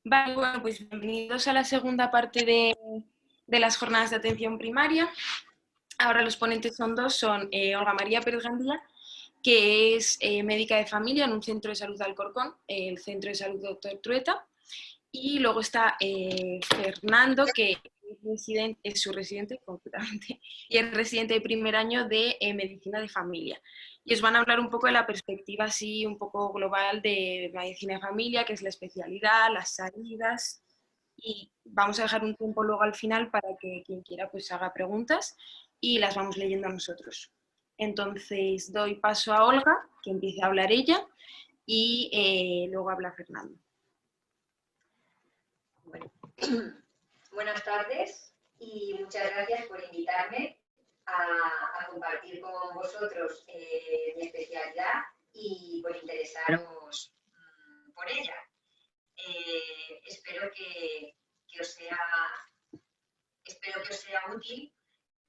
Vale, bueno, pues bienvenidos a la segunda parte de las jornadas de atención primaria. Ahora los ponentes son dos, son Olga María Pérez Gandía, que es médica de familia en un centro de salud de Alcorcón, el centro de salud Dr. Trueta, y luego está Fernando, que es su residente completamente, y es residente de primer año de medicina de familia. Y os van a hablar un poco de la perspectiva así un poco global de medicina de familia, que es la especialidad, las salidas, y vamos a dejar un tiempo luego al final para que quien quiera pues haga preguntas y las vamos leyendo nosotros. Entonces doy paso a Olga, que empiece a hablar ella, y luego habla Fernando. Bueno, buenas tardes y muchas gracias por invitarme a compartir con vosotros mi especialidad y por interesaros por ella. Espero que os sea útil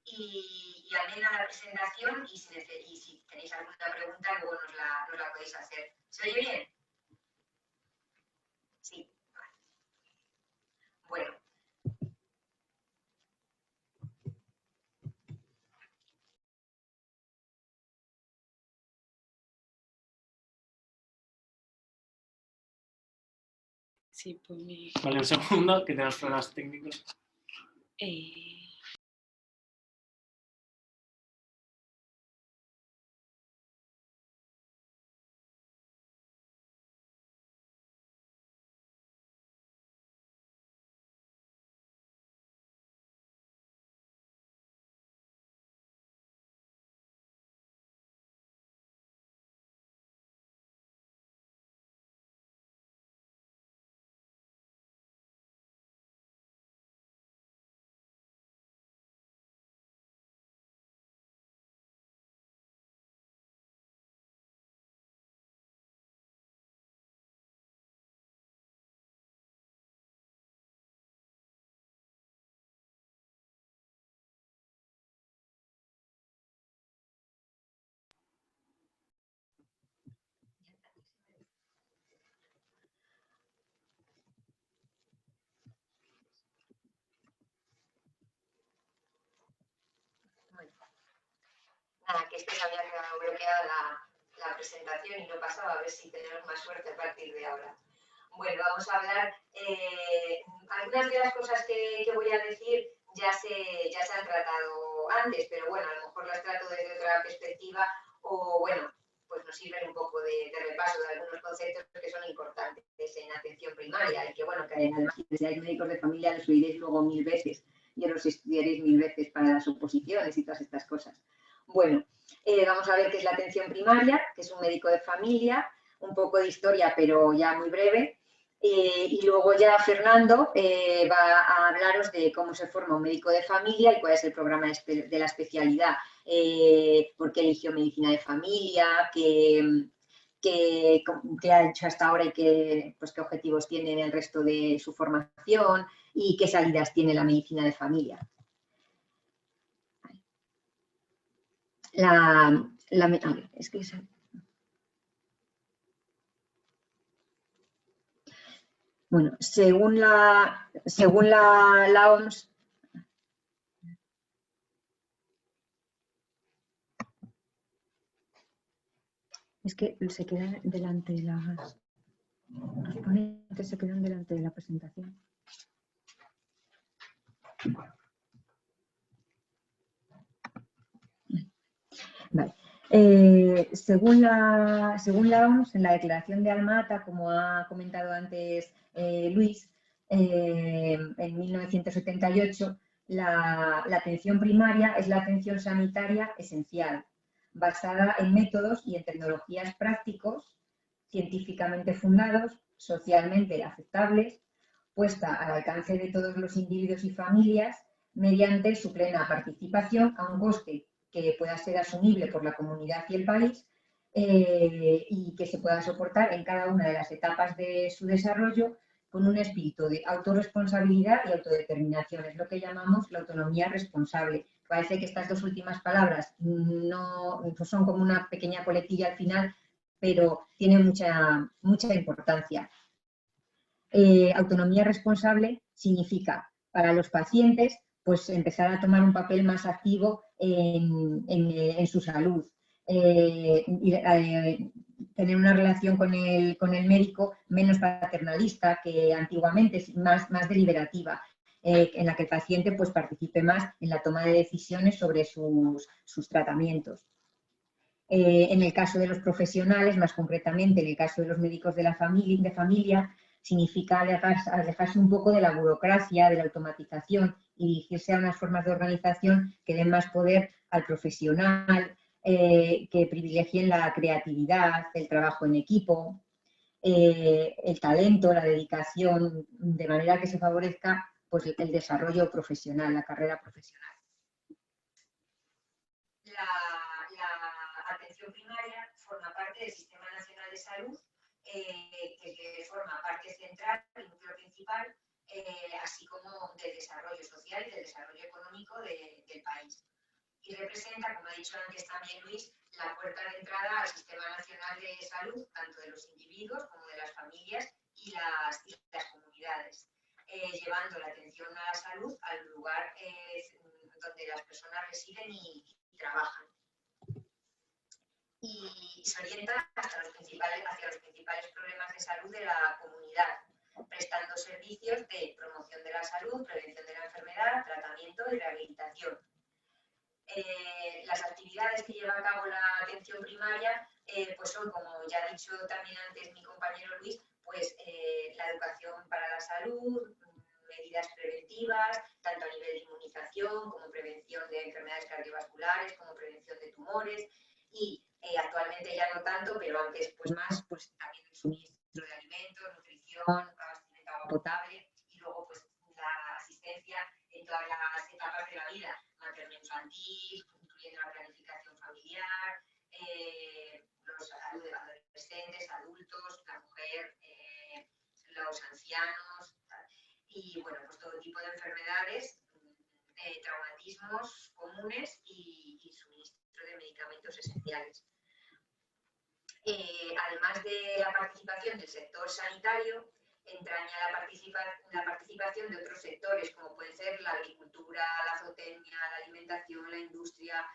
y amena la presentación y si tenéis alguna pregunta luego nos la podéis hacer. ¿Se oye bien? Sí. Bueno. Sí, pues Vale, un segundo, que tenemos problemas técnicos. Nada, que es que se había quedado bloqueada la presentación y no pasaba, a ver si tenemos más suerte a partir de ahora. Bueno, vamos a hablar, algunas de las cosas que voy a decir ya se han tratado antes, pero bueno, a lo mejor las trato desde otra perspectiva o bueno, pues nos sirven un poco de repaso de algunos conceptos que son importantes en atención primaria y que bueno, que además si seáis médicos de familia los oiréis luego 1000 veces y los estudiaréis 1000 veces para las oposiciones y todas estas cosas. Bueno, vamos a ver qué es la atención primaria, que es un médico de familia, un poco de historia, pero ya muy breve. Y luego ya Fernando va a hablaros de cómo se forma un médico de familia y cuál es el programa de la especialidad, por qué eligió medicina de familia, qué ha hecho hasta ahora y pues, qué objetivos tiene en el resto de su formación y qué salidas tiene la medicina de familia. Es que bueno, según la OMS, es que se quedan delante de los ponentes se quedan delante de la presentación. Vale. Según la OMS, en la declaración de Alma-Ata, como ha comentado antes Luis, en 1978, la atención primaria es la atención sanitaria esencial, basada en métodos y en tecnologías prácticos, científicamente fundados, socialmente aceptables, puesta al alcance de todos los individuos y familias mediante su plena participación a un coste que pueda ser asumible por la comunidad y el país y que se pueda soportar en cada una de las etapas de su desarrollo con un espíritu de autorresponsabilidad y autodeterminación. Es lo que llamamos la autonomía responsable. Parece que estas dos últimas palabras no son como una pequeña coletilla al final, pero tienen mucha importancia. autonomía responsable significa para los pacientes pues empezar a tomar un papel más activo en su salud. Tener una relación con el médico menos paternalista que antiguamente, más deliberativa, en la que el paciente pues, participe más en la toma de decisiones sobre sus tratamientos. En el caso de los profesionales, más concretamente en el caso de los médicos de familia, significa alejarse un poco de la burocracia, de la automatización y dirigirse a unas formas de organización que den más poder al profesional, que privilegien la creatividad, el trabajo en equipo, el talento, la dedicación, de manera que se favorezca pues, el desarrollo profesional, la carrera profesional. La atención primaria forma parte del Sistema Nacional de Salud, que forma parte central, el núcleo principal, así como del desarrollo social y del desarrollo económico del país. Y representa, como ha dicho antes también Luis, la puerta de entrada al Sistema Nacional de Salud, tanto de los individuos como de las familias y las comunidades, llevando la atención a la salud al lugar donde las personas residen y trabajan. Y se orienta hacia los principales problemas de salud de la comunidad, prestando servicios de promoción de la salud, prevención de la enfermedad, tratamiento y rehabilitación. Las actividades que lleva a cabo la atención primaria pues son, como ya ha dicho también antes mi compañero Luis, pues la educación para la salud, medidas preventivas, tanto a nivel de inmunización como prevención de enfermedades cardiovasculares, como prevención de tumores y actualmente ya no tanto, pero antes pues más, pues también el suministro de alimentos, nutrición, abastecimiento de agua potable y luego pues la asistencia en todas las etapas de la vida, materno-infantil, incluyendo la planificación familiar, los adolescentes, adultos, la mujer, los ancianos, y bueno, pues todo tipo de enfermedades, traumatismos comunes y suministro de medicamentos esenciales. Además de la participación del sector sanitario, entraña la participación de otros sectores, como pueden ser la agricultura, la zootecnia, la alimentación, la industria,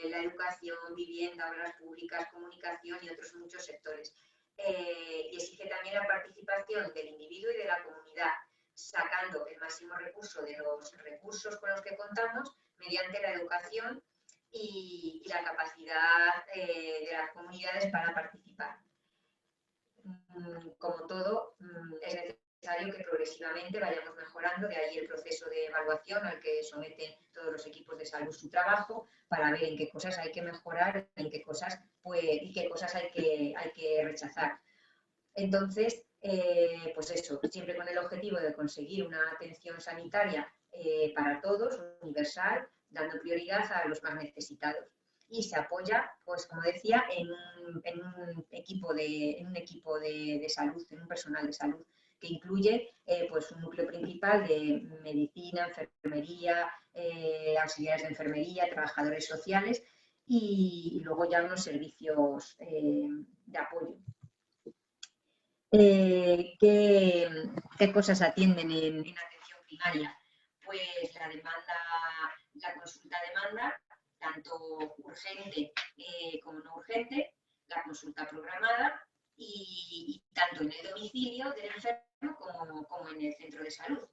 la educación, vivienda, obras públicas, comunicación y otros muchos sectores. Y exige también la participación del individuo y de la comunidad, sacando el máximo recurso de los recursos con los que contamos mediante la educación y la capacidad de las comunidades para participar. Como todo, es necesario que progresivamente vayamos mejorando, de ahí el proceso de evaluación al que someten todos los equipos de salud su trabajo, para ver en qué cosas hay que mejorar, en qué cosas, y qué cosas hay que rechazar. Entonces, pues eso, siempre con el objetivo de conseguir una atención sanitaria para todos, universal, dando prioridad a los más necesitados. Y se apoya, pues como decía, en un equipo de salud, en un personal de salud, que incluye pues un núcleo principal de medicina, enfermería, auxiliares de enfermería, trabajadores sociales y luego ya unos servicios de apoyo. ¿Qué cosas atienden en atención primaria? Pues la consulta-demanda, tanto urgente como no urgente, la consulta programada y tanto en el domicilio del enfermo como en el centro de salud.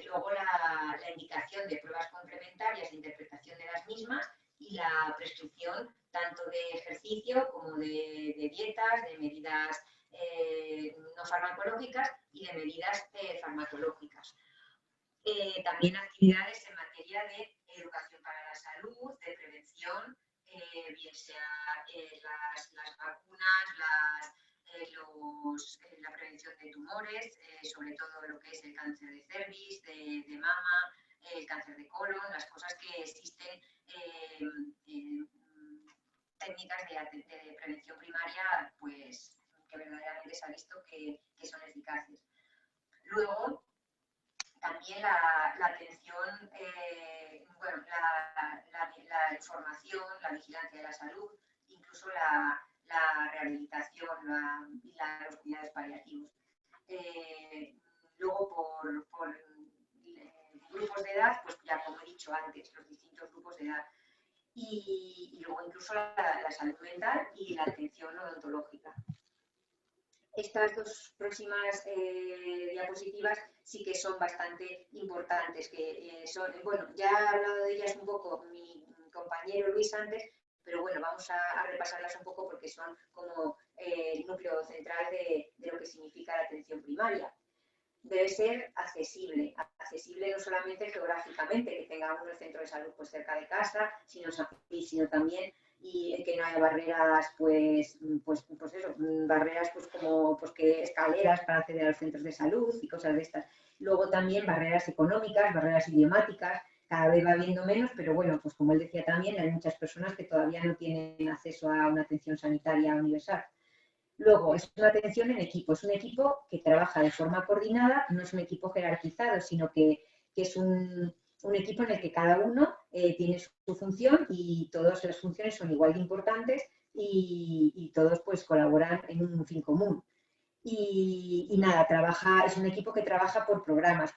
Luego la indicación de pruebas complementarias de interpretación de las mismas y la prescripción tanto de ejercicio como de dietas, de medidas no farmacológicas y de medidas farmacológicas. También actividades en materia de educación para la salud, de prevención, bien sea las vacunas, la prevención de tumores, sobre todo lo que es el cáncer de cervix, de mama, el cáncer de colon, las cosas que existen, técnicas de prevención primaria, pues que verdaderamente se ha visto que son eficaces. Luego, también la atención, la información, la vigilancia de la salud, incluso la rehabilitación y los cuidados paliativos. Luego por grupos de edad, pues ya como he dicho antes, los distintos grupos de edad. Y luego incluso la salud mental y la atención odontológica. Estas dos próximas diapositivas sí que son bastante importantes, que bueno, ya ha hablado de ellas un poco mi compañero Luis antes, pero bueno, vamos a repasarlas un poco porque son como el núcleo central de lo que significa la atención primaria. Debe ser accesible no solamente geográficamente, que tenga uno el centro de salud pues cerca de casa, sino también y que no haya barreras, pues eso, barreras pues como pues que escaleras para acceder a los centros de salud y cosas de estas. Luego también barreras económicas, barreras idiomáticas, cada vez va habiendo menos, pero bueno, pues como él decía también, hay muchas personas que todavía no tienen acceso a una atención sanitaria universal. Luego, es una atención en equipo, es un equipo que trabaja de forma coordinada, no es un equipo jerarquizado, sino que es un equipo en el que cada uno tiene su función y todas las funciones son igual de importantes y todos pues colaboran en un fin común. Y nada, es un equipo que trabaja por programas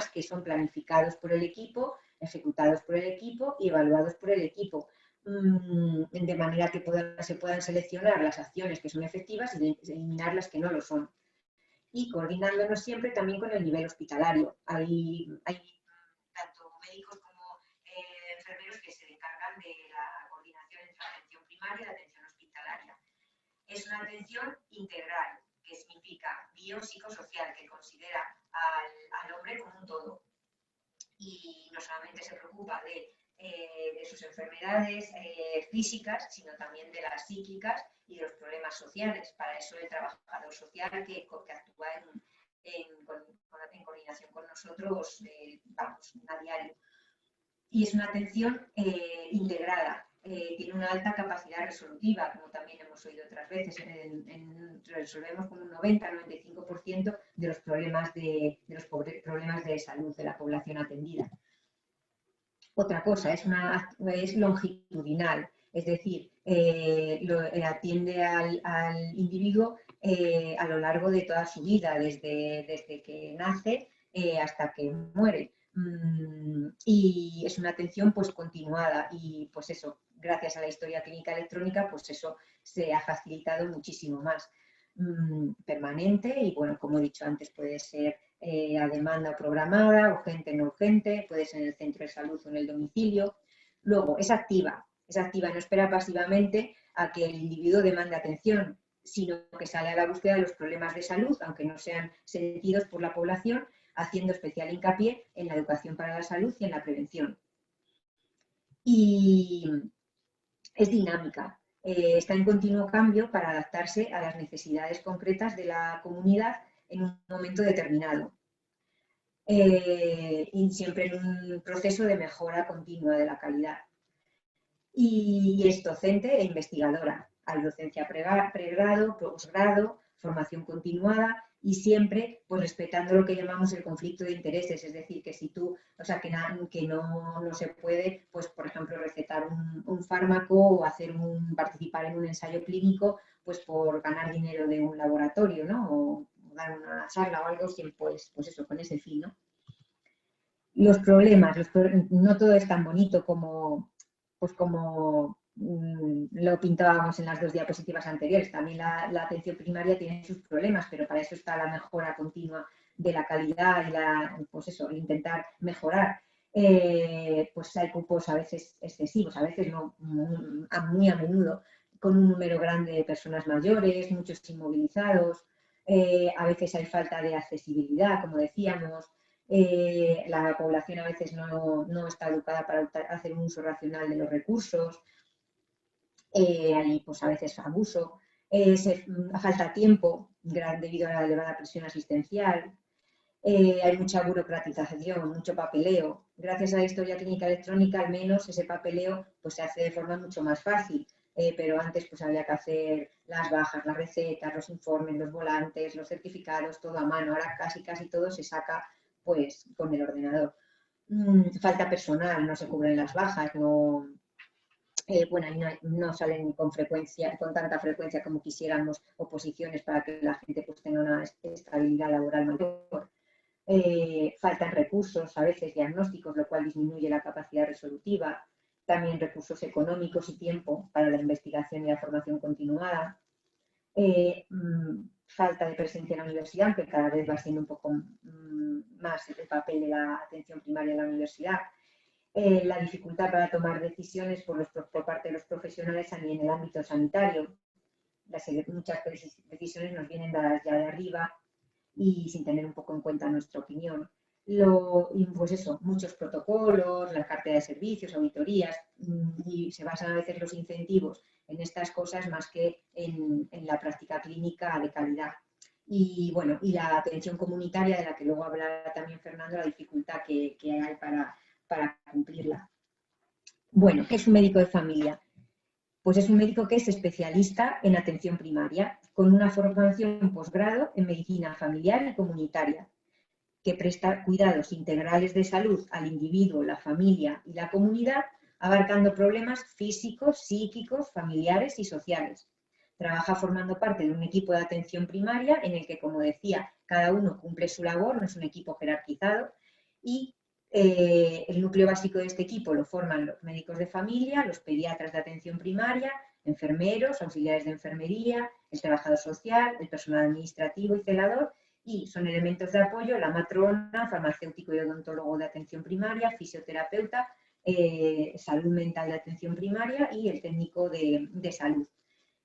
que son planificados por el equipo, ejecutados por el equipo y evaluados por el equipo, de manera que se puedan seleccionar las acciones que son efectivas y eliminar las que no lo son. Y coordinándonos siempre también con el nivel hospitalario. Hay tanto médicos como enfermeros que se encargan de la coordinación entre la atención primaria y la atención hospitalaria. Es una atención integral, que significa biopsicosocial, que considera al hombre como un todo. Y no solamente se preocupa de sus enfermedades físicas, sino también de las psíquicas y de los problemas sociales. Para eso el trabajador social que actúa en coordinación con nosotros, vamos, a diario. Y es una atención integrada. Tiene una alta capacidad resolutiva, como también hemos oído otras veces. Resolvemos con un 90-95% de los problemas de salud de la población atendida. Otra cosa, es longitudinal, es decir, atiende al individuo a lo largo de toda su vida, desde que nace hasta que muere. Y es una atención pues continuada y pues eso, gracias a la historia clínica electrónica, pues eso se ha facilitado muchísimo más. Permanente y bueno, como he dicho antes, puede ser a demanda programada, urgente, no urgente, puede ser en el centro de salud o en el domicilio. Luego, es activa, no espera pasivamente a que el individuo demande atención, sino que sale a la búsqueda de los problemas de salud, aunque no sean sentidos por la población, haciendo especial hincapié en la educación para la salud y en la prevención. Y es dinámica, está en continuo cambio para adaptarse a las necesidades concretas de la comunidad en un momento determinado. Y siempre en un proceso de mejora continua de la calidad. Y es docente e investigadora. Hay docencia pregrado, posgrado, formación continuada y siempre pues respetando lo que llamamos el conflicto de intereses, es decir, que si tú, o sea, que no se puede, pues por ejemplo, recetar un fármaco o participar en un ensayo clínico, pues por ganar dinero de un laboratorio, ¿no? O dar una charla o algo, pues eso, con ese fin, ¿no? Los problemas, no todo es tan bonito como lo pintábamos en las dos diapositivas anteriores. También la atención primaria tiene sus problemas, pero para eso está la mejora continua de la calidad y pues eso, intentar mejorar. Pues hay cupos a veces excesivos, a veces no, muy a menudo, con un número grande de personas mayores, muchos inmovilizados, a veces hay falta de accesibilidad, como decíamos. La población a veces no está educada para hacer un uso racional de los recursos, hay pues a veces abuso, falta tiempo debido a la elevada presión asistencial, hay mucha burocratización, mucho papeleo. Gracias a la historia clínica electrónica, al menos ese papeleo pues, se hace de forma mucho más fácil, pero antes pues, había que hacer las bajas, las recetas, los informes, los volantes, los certificados, todo a mano. Ahora casi todo se saca pues con el ordenador. Falta personal, no se cubren las bajas, bueno, no salen con tanta frecuencia como quisiéramos, oposiciones para que la gente pues, tenga una estabilidad laboral mayor. Faltan recursos, a veces diagnósticos, lo cual disminuye la capacidad resolutiva. También recursos económicos y tiempo para la investigación y la formación continuada. Falta de presencia en la universidad, aunque cada vez va siendo un poco más el papel de la atención primaria en la universidad. La dificultad para tomar decisiones por parte de los profesionales en el ámbito sanitario. Muchas decisiones nos vienen dadas ya de arriba y sin tener un poco en cuenta nuestra opinión. Y pues eso, muchos protocolos, la cartera de servicios, auditorías, y se basan a veces los incentivos en estas cosas más que en la práctica clínica de calidad. Y bueno, y la atención comunitaria, de la que luego hablará también Fernando, la dificultad que hay para cumplirla. Bueno, ¿qué es un médico de familia? Pues es un médico que es especialista en atención primaria, con una formación posgrado en medicina familiar y comunitaria, que presta cuidados integrales de salud al individuo, la familia y la comunidad, abarcando problemas físicos, psíquicos, familiares y sociales. Trabaja formando parte de un equipo de atención primaria en el que, como decía, cada uno cumple su labor, no es un equipo jerarquizado, y el núcleo básico de este equipo lo forman los médicos de familia, los pediatras de atención primaria, enfermeros, auxiliares de enfermería, el trabajador social, el personal administrativo y celador, y son elementos de apoyo la matrona, farmacéutico y odontólogo de atención primaria, fisioterapeuta, salud mental de atención primaria y el técnico de salud.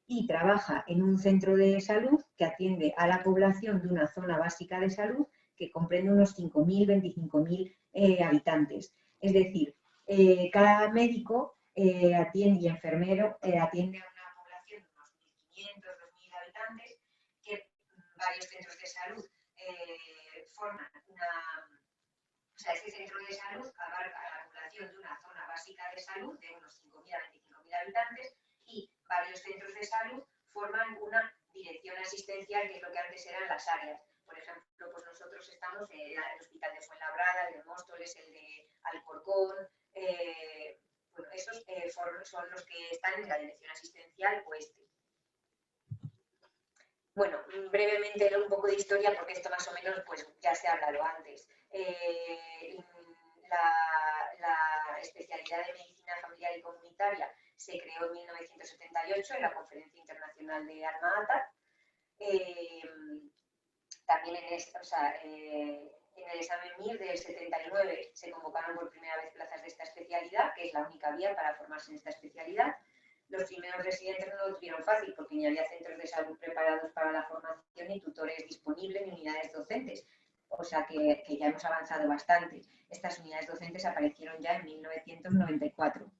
Y trabaja en un centro de salud que atiende a la población de una zona básica de salud que comprende unos 5.000, 25.000 habitantes. Es decir, cada médico y enfermero atiende a una población de unos 1.500, 2.000 habitantes, que varios centros de salud forman este centro de salud abarca a la población de una zona básica de salud de unos 5.000 a 25.000 habitantes, y varios centros de salud forman una dirección asistencial, que es lo que antes eran las áreas. Por ejemplo, pues nosotros estamos en el Hospital de Fuenlabrada, el de Móstoles, el de Alcorcón. Bueno, esos son los que están en la dirección asistencial oeste. Bueno, brevemente un poco de historia, porque esto más o menos pues, ya se ha hablado antes. La especialidad de medicina familiar y comunitaria se creó en 1978 en la Conferencia Internacional de Alma-Ata. También en el examen MIR del 79 se convocaron por primera vez plazas de esta especialidad, que es la única vía para formarse en esta especialidad. Los primeros residentes no lo tuvieron fácil porque ni había centros de salud preparados para la formación, ni tutores disponibles, ni unidades docentes. O sea que ya hemos avanzado bastante. Estas unidades docentes aparecieron ya en 1994.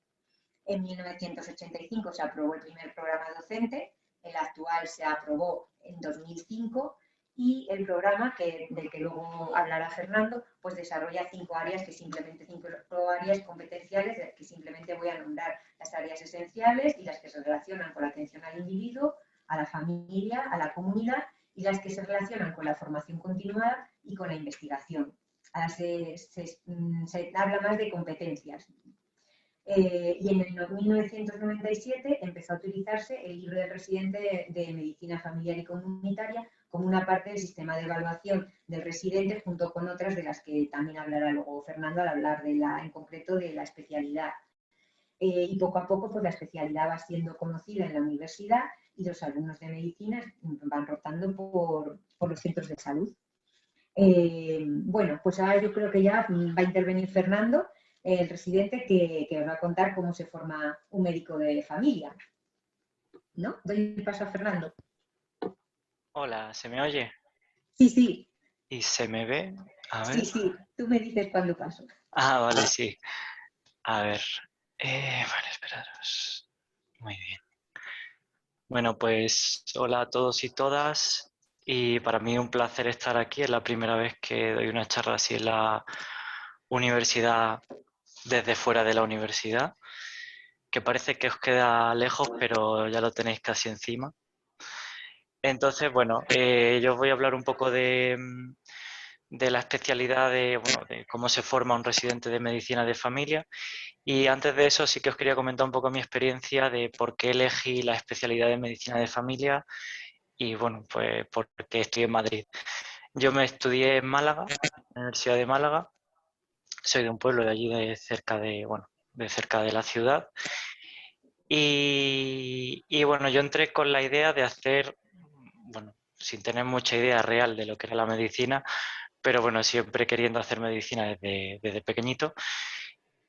En 1985 se aprobó el primer programa docente, el actual se aprobó en 2005, y el programa, del que luego hablará Fernando, pues desarrolla 5 áreas competenciales que simplemente voy a nombrar: las áreas esenciales y las que se relacionan con la atención al individuo, a la familia, a la comunidad, y las que se relacionan con la formación continuada y con la investigación. Ahora se habla más de competencias. Y en el 1997 empezó a utilizarse el libro del residente de Medicina Familiar y Comunitaria como una parte del sistema de evaluación del residente, junto con otras de las que también hablará luego Fernando al hablar en concreto de la especialidad. Y poco a poco pues, la especialidad va siendo conocida en la universidad y los alumnos de medicina van rotando por los centros de salud. Bueno, pues ahora yo creo que ya va a intervenir Fernando, el residente, que os va a contar cómo se forma un médico de familia. ¿No? Doy el paso a Fernando. Hola, ¿se me oye? Sí, sí. ¿Y se me ve? A ver. Sí, sí. Tú me dices cuándo paso. Ah, vale, sí. A ver. Vale, esperaros. Muy bien. Bueno, pues hola a todos y todas. Y para mí un placer estar aquí. Es la primera vez que doy una charla así en la universidad, desde fuera de la universidad, que parece que os queda lejos, pero ya lo tenéis casi encima. Entonces, bueno, yo os voy a hablar un poco de de la especialidad de cómo se forma un residente de medicina de familia. Y antes de eso sí que os quería comentar un poco mi experiencia de por qué elegí la especialidad de medicina de familia y bueno, pues porque estoy en Madrid. Yo me estudié en Málaga, en la Universidad de Málaga. Soy de un pueblo de allí de cerca de la ciudad. Y bueno, yo entré con la idea de hacer, bueno, sin tener mucha idea real de lo que era la medicina, pero bueno, siempre queriendo hacer medicina desde pequeñito.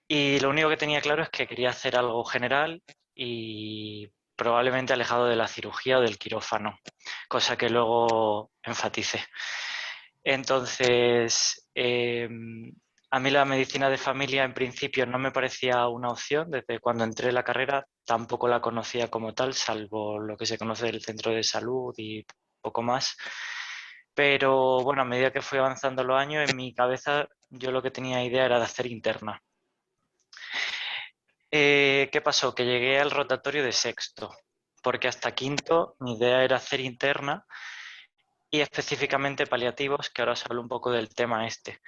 Y lo único que tenía claro es que quería hacer algo general y probablemente alejado de la cirugía o del quirófano, cosa que luego enfaticé. Entonces, a mí la medicina de familia en principio no me parecía una opción. Desde cuando entré en la carrera tampoco la conocía como tal, salvo lo que se conoce del centro de salud y poco más. Pero bueno, a medida que fui avanzando los años, en mi cabeza yo lo que tenía idea era de hacer interna. ¿Qué pasó? Que llegué al rotatorio de sexto, porque hasta quinto mi idea era hacer interna y específicamente paliativos, que ahora os hablo un poco del tema este.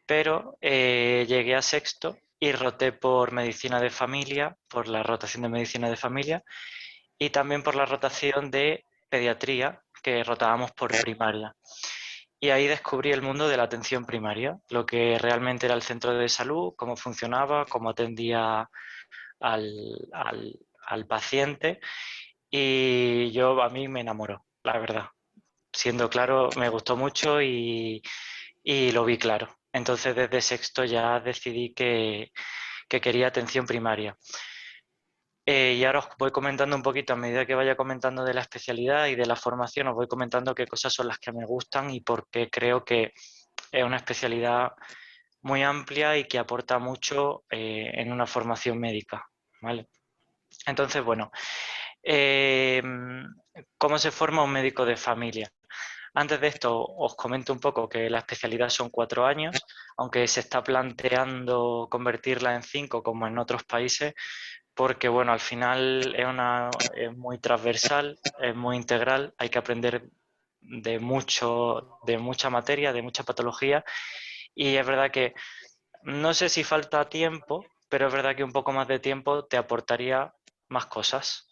Pero llegué a sexto y roté por medicina de familia, por la rotación de medicina de familia y también por la rotación de pediatría, que rotábamos por primaria. Y ahí descubrí el mundo de la atención primaria, lo que realmente era el centro de salud, cómo funcionaba, cómo atendía al paciente, y a mí me enamoró, la verdad. Siendo claro, me gustó mucho y lo vi claro. Entonces desde sexto ya decidí que quería atención primaria. Y ahora os voy comentando un poquito, a medida que vaya comentando de la especialidad y de la formación, os voy comentando qué cosas son las que me gustan y por qué creo que es una especialidad muy amplia y que aporta mucho en una formación médica, ¿vale? Entonces, bueno, ¿cómo se forma un médico de familia? Antes de esto, os comento un poco que la especialidad son 4 años, aunque se está planteando convertirla en 5 como en otros países, porque bueno, al final es muy transversal, es muy integral, hay que aprender de mucha materia, de mucha patología, y es verdad que no sé si falta tiempo, pero es verdad que un poco más de tiempo te aportaría más cosas.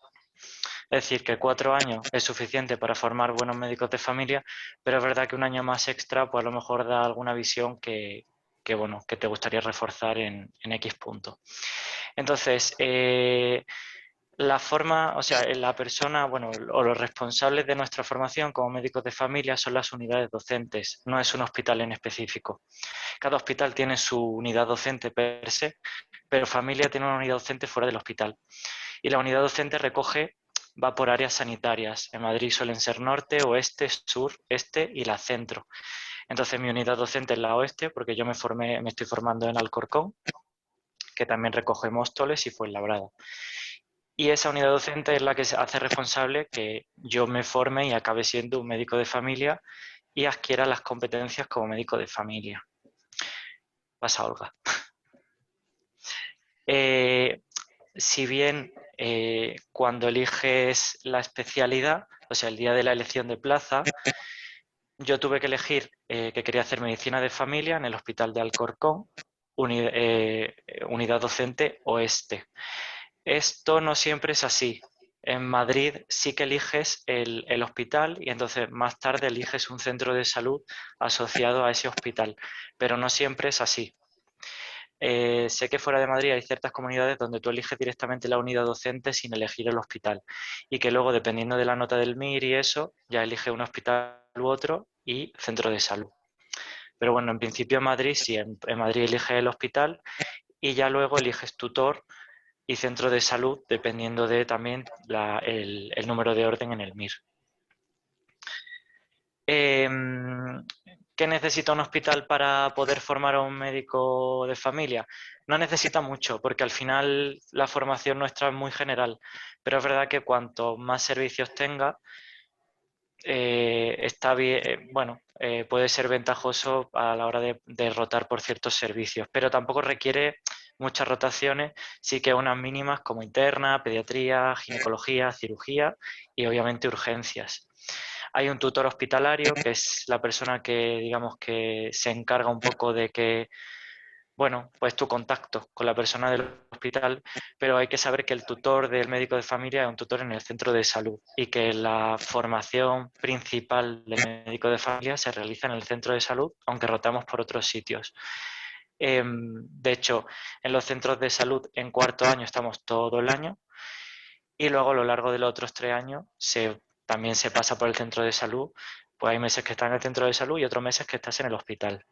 Es decir, que 4 años es suficiente para formar buenos médicos de familia, pero es verdad que un año más extra, pues a lo mejor da alguna visión bueno, que te gustaría reforzar en X punto. Entonces, la persona, bueno, o los responsables de nuestra formación como médicos de familia son las unidades docentes, no es un hospital en específico. Cada hospital tiene su unidad docente per se, pero familia tiene una unidad docente fuera del hospital. Y la unidad docente va por áreas sanitarias. En Madrid suelen ser norte, oeste, sur, este y la centro. Entonces mi unidad docente es la oeste porque yo me estoy formando en Alcorcón, que también recoge Móstoles y Fuenlabrada. Y esa unidad docente es la que se hace responsable que yo me forme y acabe siendo un médico de familia y adquiera las competencias como médico de familia. Pasa, Olga. Si bien cuando eliges la especialidad, o sea, el día de la elección de plaza, yo tuve que elegir que quería hacer medicina de familia en el Hospital de Alcorcón, unidad docente oeste. Esto no siempre es así. En Madrid sí que eliges el hospital y entonces más tarde eliges un centro de salud asociado a ese hospital, pero no siempre es así. Sé que fuera de Madrid hay ciertas comunidades donde tú eliges directamente la unidad docente sin elegir el hospital y que luego, dependiendo de la nota del MIR y eso, ya elige un hospital u otro y centro de salud. Pero bueno, en principio en Madrid sí, en Madrid eliges el hospital y ya luego eliges tutor y centro de salud dependiendo de también el número de orden en el MIR. ¿Qué necesita un hospital para poder formar a un médico de familia? No necesita mucho, porque al final la formación nuestra es muy general, pero es verdad que cuanto más servicios tenga, está bien, puede ser ventajoso a la hora de rotar por ciertos servicios, pero tampoco requiere muchas rotaciones, sí que unas mínimas como interna, pediatría, ginecología, cirugía y obviamente urgencias. Hay un tutor hospitalario, que es la persona que, digamos, que se encarga un poco de que, bueno, pues tu contacto con la persona del hospital, pero hay que saber que el tutor del médico de familia es un tutor en el centro de salud y que la formación principal del médico de familia se realiza en el centro de salud, aunque rotamos por otros sitios. De hecho, en los centros de salud en cuarto año estamos todo el año y luego a lo largo de los otros 3 años también se pasa por el centro de salud. Pues hay meses que estás en el centro de salud y otros meses que estás en el hospital.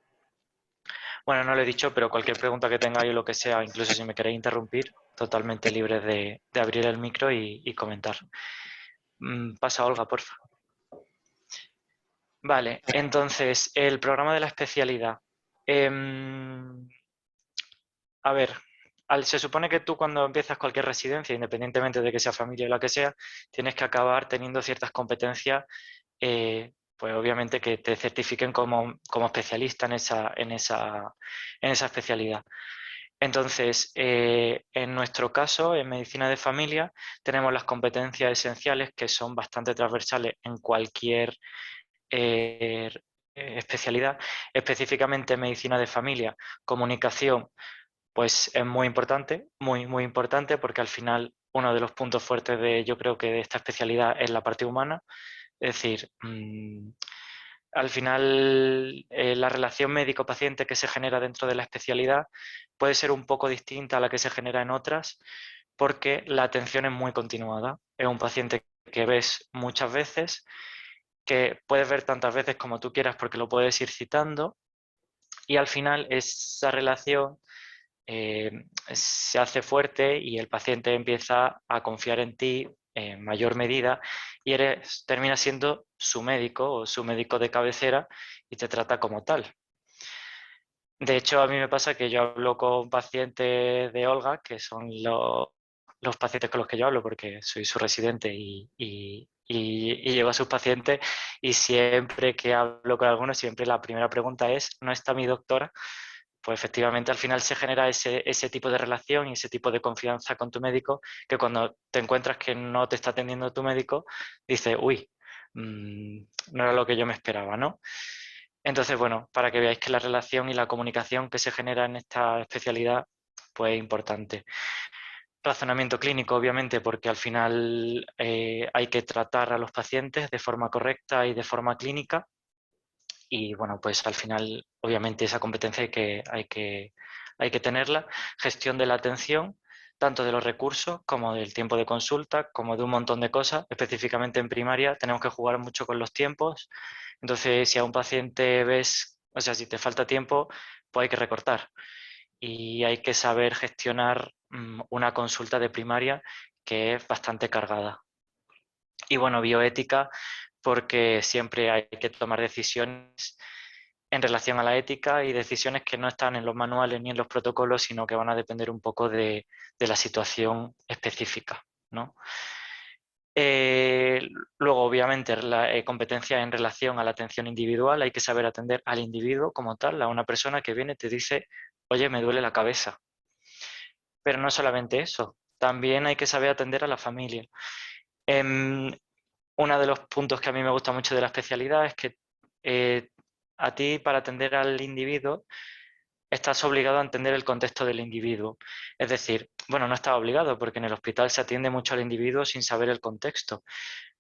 Bueno, no lo he dicho, pero cualquier pregunta que tengáis o lo que sea, incluso si me queréis interrumpir, totalmente libres de abrir el micro y comentar. Pasa Olga, por favor. Vale, entonces, el programa de la especialidad. A ver, se supone que tú cuando empiezas cualquier residencia, independientemente de que sea familia o la que sea, tienes que acabar teniendo ciertas competencias, pues obviamente que te certifiquen como especialista en esa especialidad. Entonces, en nuestro caso, en medicina de familia, tenemos las competencias esenciales que son bastante transversales en cualquier especialidad, específicamente en medicina de familia, comunicación, pues es muy importante, muy, muy importante, porque al final uno de los puntos fuertes yo creo que de esta especialidad es la parte humana. Es decir, al final la relación médico-paciente que se genera dentro de la especialidad puede ser un poco distinta a la que se genera en otras, porque la atención es muy continuada. Es un paciente que ves muchas veces, que puedes ver tantas veces como tú quieras porque lo puedes ir citando, y al final esa relación se hace fuerte y el paciente empieza a confiar en ti en mayor medida y terminas siendo su médico o su médico de cabecera y te trata como tal. De hecho, a mí me pasa que yo hablo con pacientes de Olga, que son los pacientes con los que yo hablo, porque soy su residente y llevo a sus pacientes, y siempre que hablo con algunos, siempre la primera pregunta es, ¿no está mi doctora? Pues efectivamente al final se genera ese tipo de relación y ese tipo de confianza con tu médico, que cuando te encuentras que no te está atendiendo tu médico, dices, uy, no era lo que yo me esperaba, ¿no? Entonces, bueno, para que veáis que la relación y la comunicación que se genera en esta especialidad, pues es importante. Razonamiento clínico, obviamente, porque al final hay que tratar a los pacientes de forma correcta y de forma clínica. Y bueno, pues al final, obviamente, esa competencia hay que tenerla. Gestión de la atención, tanto de los recursos como del tiempo de consulta, como de un montón de cosas. Específicamente en primaria tenemos que jugar mucho con los tiempos. Entonces, si a un paciente ves, o sea, si te falta tiempo, pues hay que recortar. Y hay que saber gestionar una consulta de primaria que es bastante cargada. Y bueno, bioética, porque siempre hay que tomar decisiones en relación a la ética y decisiones que no están en los manuales ni en los protocolos, sino que van a depender un poco de la situación específica, ¿no? Luego, obviamente, la competencia en relación a la atención individual, hay que saber atender al individuo como tal, a una persona que viene y te dice, oye, me duele la cabeza. Pero no solamente eso, también hay que saber atender a la familia. Uno de los puntos que a mí me gusta mucho de la especialidad es que a ti, para atender al individuo, estás obligado a entender el contexto del individuo. Es decir, bueno, no estás obligado porque en el hospital se atiende mucho al individuo sin saber el contexto,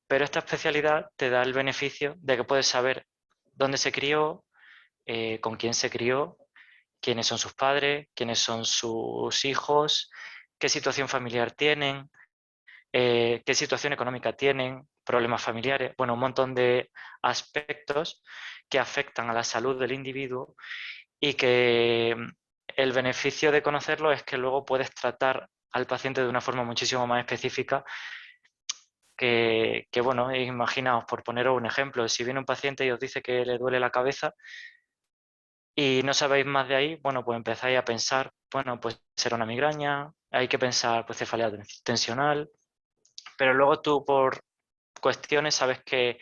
pero esta especialidad te da el beneficio de que puedes saber dónde se crió, con quién se crió, quiénes son sus padres, quiénes son sus hijos, qué situación familiar tienen, qué situación económica tienen, problemas familiares, bueno, un montón de aspectos que afectan a la salud del individuo y que el beneficio de conocerlo es que luego puedes tratar al paciente de una forma muchísimo más específica que bueno, imaginaos, por poneros un ejemplo, si viene un paciente y os dice que le duele la cabeza y no sabéis más de ahí, bueno, pues empezáis a pensar, bueno, pues será una migraña, hay que pensar pues cefalea tensional, pero luego tú por cuestiones sabes que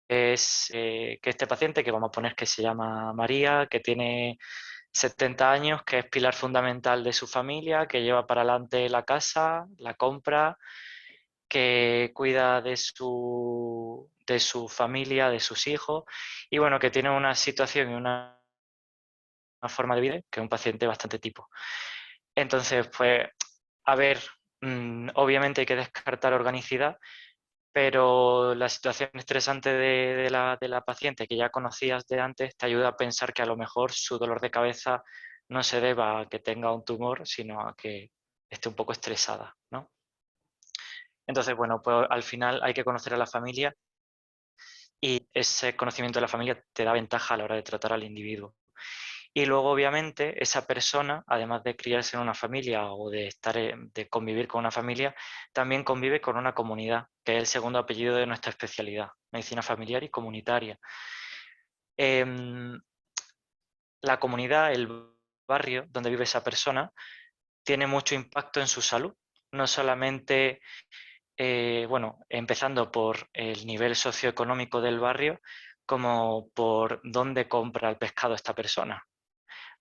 es que este paciente, que vamos a poner que se llama María, que tiene 70 años, que es pilar fundamental de su familia, que lleva para adelante la casa, la compra, que cuida de su familia, de sus hijos, y bueno, que tiene una situación y una forma de vida que es un paciente bastante tipo. Entonces, pues, a ver, obviamente hay que descartar organicidad, pero la situación estresante de la paciente que ya conocías de antes te ayuda a pensar que a lo mejor su dolor de cabeza no se deba a que tenga un tumor, sino a que esté un poco estresada, ¿no? Entonces, bueno, pues al final hay que conocer a la familia y ese conocimiento de la familia te da ventaja a la hora de tratar al individuo. Y luego, obviamente, esa persona, además de criarse en una familia o de de convivir con una familia, también convive con una comunidad, que es el segundo apellido de nuestra especialidad, medicina familiar y comunitaria. La comunidad, el barrio donde vive esa persona, tiene mucho impacto en su salud, no solamente, bueno, empezando por el nivel socioeconómico del barrio, como por dónde compra el pescado esta persona.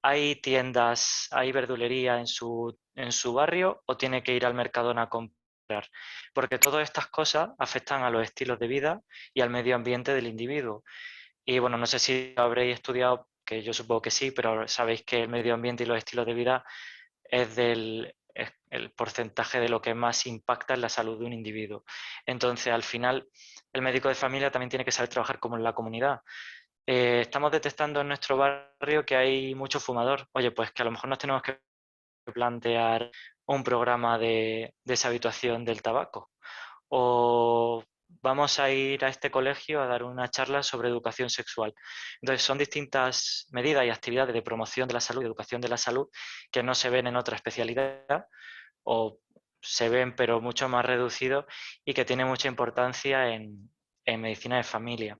¿Hay tiendas, hay verdulería en su barrio o tiene que ir al Mercadona a comprar? Porque todas estas cosas afectan a los estilos de vida y al medio ambiente del individuo. Y bueno, no sé si habréis estudiado, que yo supongo que sí, pero sabéis que el medio ambiente y los estilos de vida es el porcentaje de lo que más impacta en la salud de un individuo. Entonces, al final, el médico de familia también tiene que saber trabajar como en la comunidad. Estamos detectando en nuestro barrio que hay mucho fumador. Oye, pues que a lo mejor nos tenemos que plantear un programa de deshabituación del tabaco. O vamos a ir a este colegio a dar una charla sobre educación sexual. Entonces, son distintas medidas y actividades de promoción de la salud, de educación de la salud, que no se ven en otra especialidad o se ven pero mucho más reducidos y que tiene mucha importancia en medicina de familia.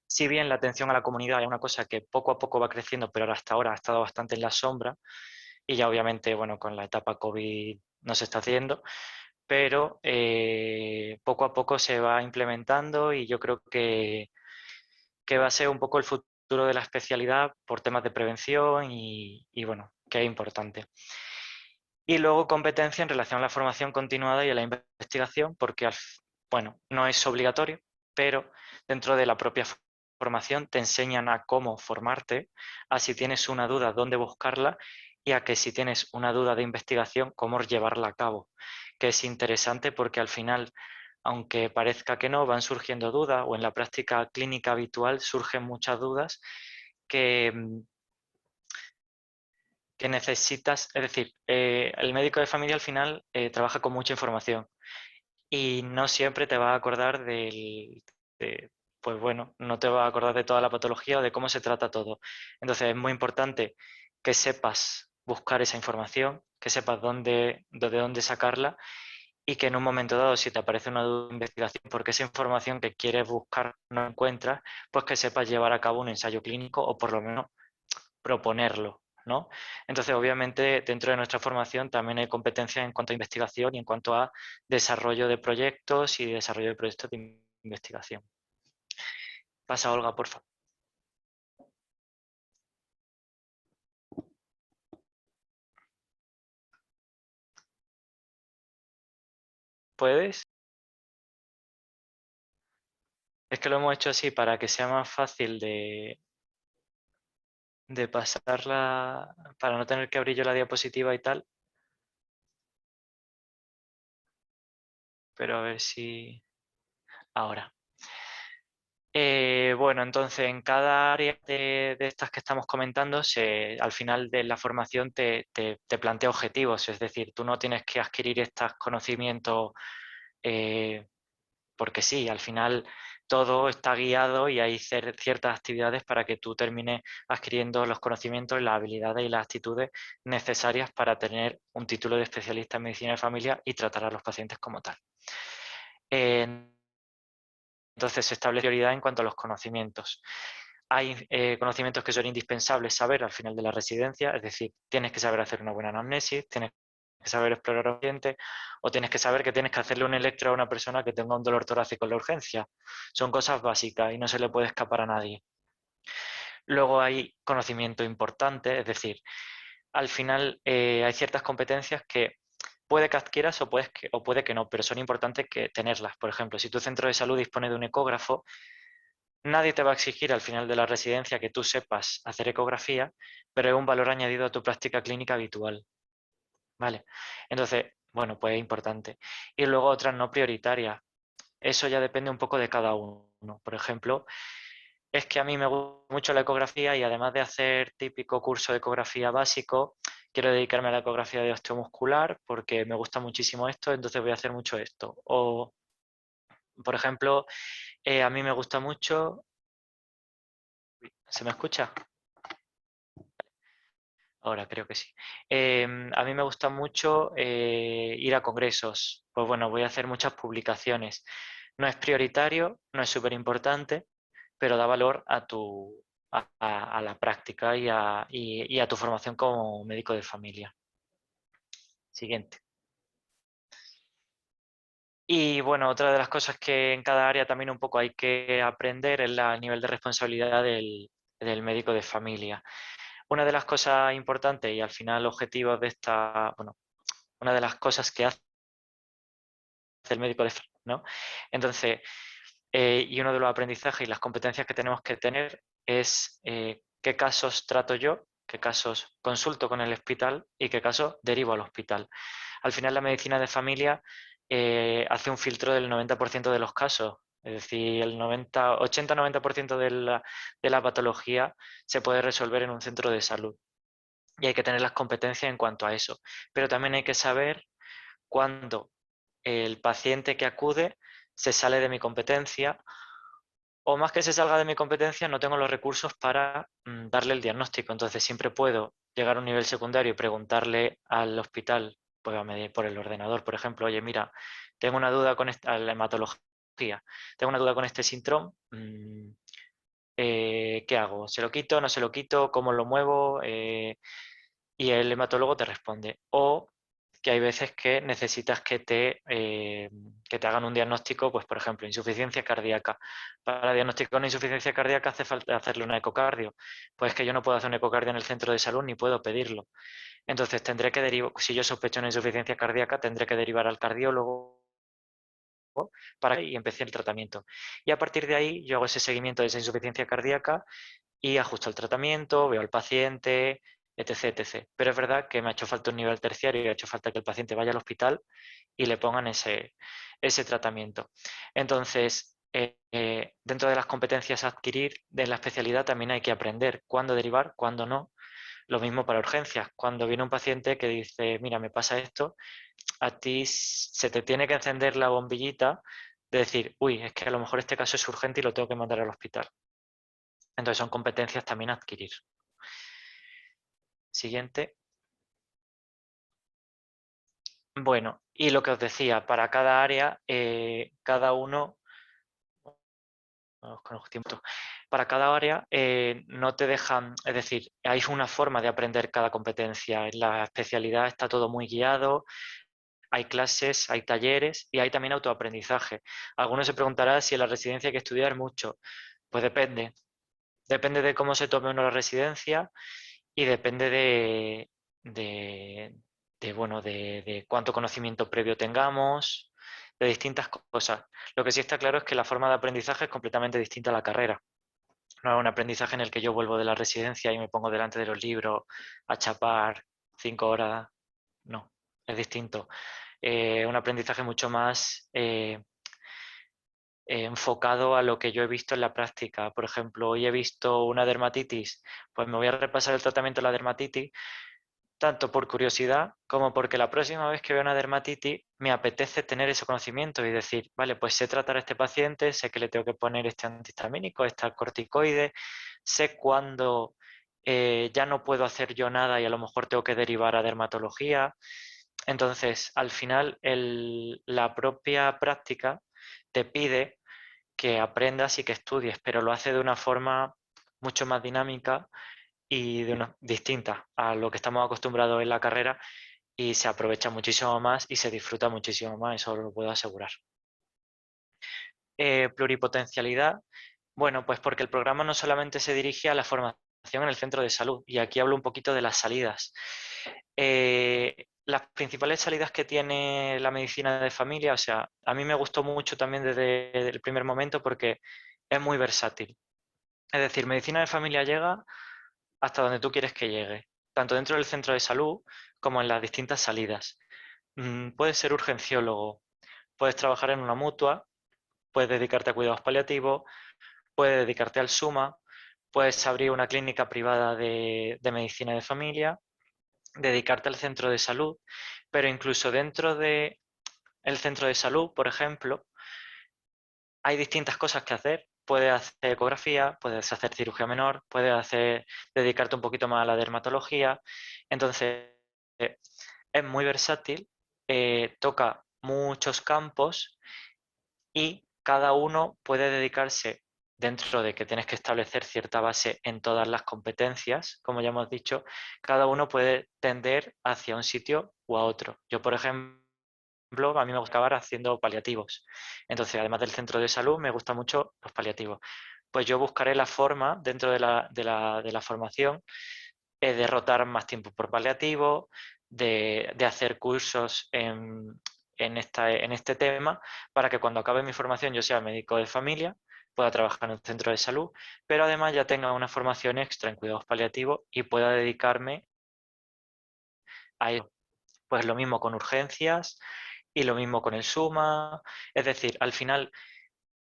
Si bien la atención a la comunidad es una cosa que poco a poco va creciendo, pero hasta ahora ha estado bastante en la sombra y ya obviamente, bueno, con la etapa COVID no se está haciendo, pero poco a poco se va implementando y yo creo que va a ser un poco el futuro de la especialidad por temas de prevención y bueno, que es importante. Y luego competencia en relación a la formación continuada y a la investigación, porque bueno, no es obligatorio, pero dentro de la propia formación te enseñan a cómo formarte, a si tienes una duda, dónde buscarla y a que si tienes una duda de investigación, cómo llevarla a cabo, que es interesante porque al final, aunque parezca que no, van surgiendo dudas o en la práctica clínica habitual surgen muchas dudas que, que necesitas, es decir, el médico de familia al final trabaja con mucha información y no siempre te va a acordar pues bueno, no te va a acordar de toda la patología o de cómo se trata todo. Entonces es muy importante que sepas buscar esa información, que sepas de dónde sacarla y que en un momento dado, si te aparece una duda de investigación porque esa información que quieres buscar no encuentras, pues que sepas llevar a cabo un ensayo clínico o por lo menos proponerlo, ¿no? Entonces, obviamente, dentro de nuestra formación también hay competencias en cuanto a investigación y en cuanto a desarrollo de proyectos y desarrollo de proyectos de investigación. Pasa, Olga, por favor. ¿Puedes? Es que lo hemos hecho así para que sea más fácil de pasarla, para no tener que abrir yo la diapositiva y tal. Pero a ver si... Ahora. Bueno, entonces en cada área de estas que estamos comentando, al final de la formación te plantea objetivos, es decir, tú no tienes que adquirir estos conocimientos porque sí, al final todo está guiado y hay ciertas actividades para que tú termines adquiriendo los conocimientos, las habilidades y las actitudes necesarias para tener un título de especialista en medicina de familia y tratar a los pacientes como tal. Entonces se establece prioridad en cuanto a los conocimientos. Hay conocimientos que son indispensables saber al final de la residencia, es decir, tienes que saber hacer una buena anamnesis, tienes que saber explorar ambiente o tienes que saber que tienes que hacerle un electro a una persona que tenga un dolor torácico en la urgencia. Son cosas básicas y no se le puede escapar a nadie. Luego hay conocimiento importante, es decir, al final hay ciertas competencias que puede que adquieras o puede que no, pero son importantes que tenerlas. Por ejemplo, si tu centro de salud dispone de un ecógrafo, nadie te va a exigir al final de la residencia que tú sepas hacer ecografía, pero es un valor añadido a tu práctica clínica habitual. ¿Vale? Entonces, bueno, pues es importante. Y luego otras no prioritarias. Eso ya depende un poco de cada uno. Por ejemplo, es que a mí me gusta mucho la ecografía y además de hacer típico curso de ecografía básico, quiero dedicarme a la ecografía de osteomuscular porque me gusta muchísimo esto, entonces voy a hacer mucho esto. O, por ejemplo, a mí me gusta mucho... ¿Se me escucha? Ahora creo que sí. A mí me gusta mucho ir a congresos. Pues bueno, voy a hacer muchas publicaciones. No es prioritario, no es súper importante, pero da valor a la práctica y a tu formación como médico de familia. Siguiente. Y bueno, otra de las cosas que en cada área también un poco hay que aprender es el nivel de responsabilidad del médico de familia. Una de las cosas importantes y al final objetivos de esta, bueno, una de las cosas que hace el médico de familia, ¿no? Entonces, y uno de los aprendizajes y las competencias que tenemos que tener es qué casos trato yo, qué casos consulto con el hospital y qué casos derivo al hospital. Al final la medicina de familia hace un filtro del 90% de los casos, es decir, el 80-90% de la patología se puede resolver en un centro de salud y hay que tener las competencias en cuanto a eso. Pero también hay que saber cuándo el paciente que acude se sale de mi competencia o más que se salga de mi competencia, no tengo los recursos para darle el diagnóstico. Entonces siempre puedo llegar a un nivel secundario y preguntarle al hospital, pues a medir por el ordenador, por ejemplo, oye, mira, tengo una duda con la hematología, tengo una duda con este síndrome, ¿qué hago? ¿Se lo quito? ¿No se lo quito? ¿Cómo lo muevo? Y el hematólogo te responde. O que hay veces que necesitas que te hagan un diagnóstico, pues por ejemplo, insuficiencia cardíaca. Para diagnosticar una insuficiencia cardíaca hace falta hacerle una ecocardio. Pues que yo no puedo hacer una ecocardio en el centro de salud ni puedo pedirlo. Entonces tendré que derivar, si yo sospecho una insuficiencia cardíaca, tendré que derivar al cardiólogo y empecé el tratamiento. Y a partir de ahí yo hago ese seguimiento de esa insuficiencia cardíaca y ajusto el tratamiento, veo al paciente, etc, etc. Pero es verdad que me ha hecho falta un nivel terciario y ha hecho falta que el paciente vaya al hospital y le pongan ese tratamiento. Entonces, dentro de las competencias a adquirir de la especialidad también hay que aprender cuándo derivar, cuándo no. Lo mismo para urgencias. Cuando viene un paciente que dice, mira, me pasa esto, a ti se te tiene que encender la bombillita de decir, uy, es que a lo mejor este caso es urgente y lo tengo que mandar al hospital. Entonces son competencias también a adquirir. Siguiente. Bueno, y lo que os decía, para cada área, cada uno, para cada área no te dejan, es decir, hay una forma de aprender cada competencia. En la especialidad está todo muy guiado, hay clases, hay talleres y hay también autoaprendizaje. Algunos se preguntarán si en la residencia hay que estudiar mucho. Pues depende. Depende de cómo se tome uno la residencia y depende de cuánto conocimiento previo tengamos, de distintas cosas. Lo que sí está claro es que la forma de aprendizaje es completamente distinta a la carrera. No es un aprendizaje en el que yo vuelvo de la residencia y me pongo delante de los libros a chapar 5 horas. No, es distinto. Un aprendizaje mucho más enfocado a lo que yo he visto en la práctica. Por ejemplo, hoy he visto una dermatitis, pues me voy a repasar el tratamiento de la dermatitis, tanto por curiosidad como porque la próxima vez que vea una dermatitis me apetece tener ese conocimiento y decir, vale, pues sé tratar a este paciente, sé que le tengo que poner este antihistamínico, esta corticoide, sé cuándo ya no puedo hacer yo nada y a lo mejor tengo que derivar a dermatología. Entonces, al final, la propia práctica te pide que aprendas y que estudies, pero lo hace de una forma mucho más dinámica y distinta a lo que estamos acostumbrados en la carrera y se aprovecha muchísimo más y se disfruta muchísimo más, eso lo puedo asegurar. Pluripotencialidad, bueno, pues porque el programa no solamente se dirige a la formación en el centro de salud, y aquí hablo un poquito de las salidas. las principales salidas que tiene la medicina de familia, o sea, a mí me gustó mucho también desde el primer momento porque es muy versátil. Es decir, medicina de familia llega hasta donde tú quieres que llegue, tanto dentro del centro de salud como en las distintas salidas. Puedes ser urgenciólogo, puedes trabajar en una mutua, puedes dedicarte a cuidados paliativos, puedes dedicarte al SUMA, puedes abrir una clínica privada de medicina de familia, dedicarte al centro de salud, pero incluso dentro del centro de salud, por ejemplo, hay distintas cosas que hacer. Puedes hacer ecografía, puedes hacer cirugía menor, dedicarte un poquito más a la dermatología. Entonces, es muy versátil, toca muchos campos y cada uno puede dedicarse, dentro de que tienes que establecer cierta base en todas las competencias, como ya hemos dicho, cada uno puede tender hacia un sitio u a otro. Yo, por ejemplo, a mí me gusta acabar haciendo paliativos. Entonces, además del centro de salud, me gustan mucho los paliativos. Pues yo buscaré la forma, dentro de la formación, de rotar más tiempo por paliativo, de hacer cursos en este tema, para que cuando acabe mi formación yo sea médico de familia, pueda trabajar en un centro de salud, pero además ya tenga una formación extra en cuidados paliativos y pueda dedicarme a ello. Pues lo mismo con urgencias y lo mismo con el SUMA. Es decir, al final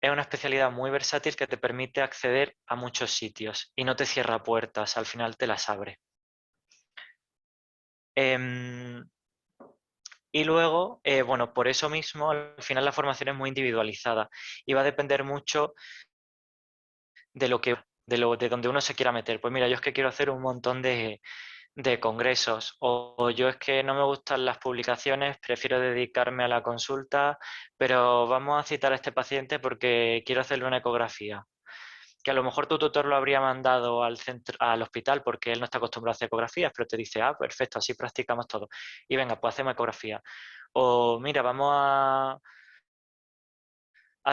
es una especialidad muy versátil que te permite acceder a muchos sitios y no te cierra puertas, al final te las abre. Em, y luego, bueno, por eso mismo, al final la formación es muy individualizada y va a depender mucho de donde uno se quiera meter. Pues mira, yo es que quiero hacer un montón de congresos, o yo es que no me gustan las publicaciones, prefiero dedicarme a la consulta, pero vamos a citar a este paciente porque quiero hacerle una ecografía. Que a lo mejor tu tutor lo habría mandado al hospital porque él no está acostumbrado a hacer ecografías, pero te dice, ah, perfecto, así practicamos todo. Y venga, pues hacemos ecografía. O mira, vamos a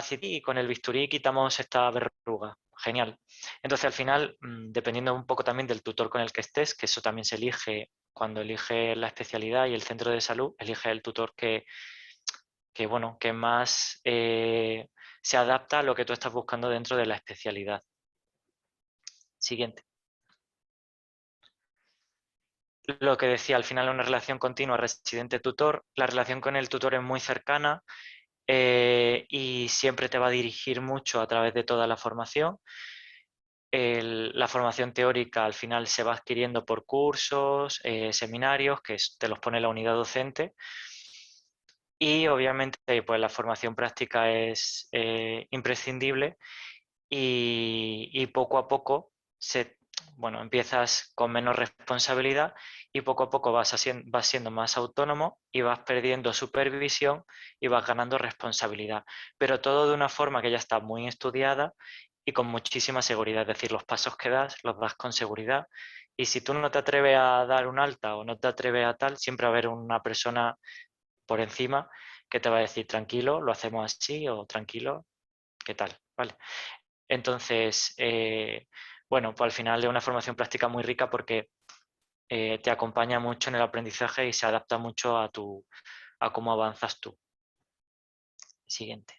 CT y con el bisturí quitamos esta verruga. Genial. Entonces, al final, dependiendo un poco también del tutor con el que estés, que eso también se elige cuando elige la especialidad y el centro de salud, elige el tutor bueno, que más se adapta a lo que tú estás buscando dentro de la especialidad. Siguiente. Lo que decía, al final una relación continua residente-tutor. La relación con el tutor es muy cercana y siempre te va a dirigir mucho a través de toda la formación. La formación teórica al final se va adquiriendo por cursos, seminarios, que te los pone la unidad docente. Y obviamente pues la formación práctica es imprescindible y poco a poco bueno, empiezas con menos responsabilidad y poco a poco vas siendo más autónomo y vas perdiendo supervisión y vas ganando responsabilidad. Pero todo de una forma que ya está muy estudiada y con muchísima seguridad. Es decir, los pasos que das los das con seguridad. Y si tú no te atreves a dar un alta o no te atreves a tal, siempre va a haber una persona por encima que te va a decir tranquilo, lo hacemos así, o tranquilo, ¿qué tal? ¿Vale? Entonces, bueno, pues al final es una formación práctica muy rica porque te acompaña mucho en el aprendizaje y se adapta mucho a cómo avanzas tú. Siguiente.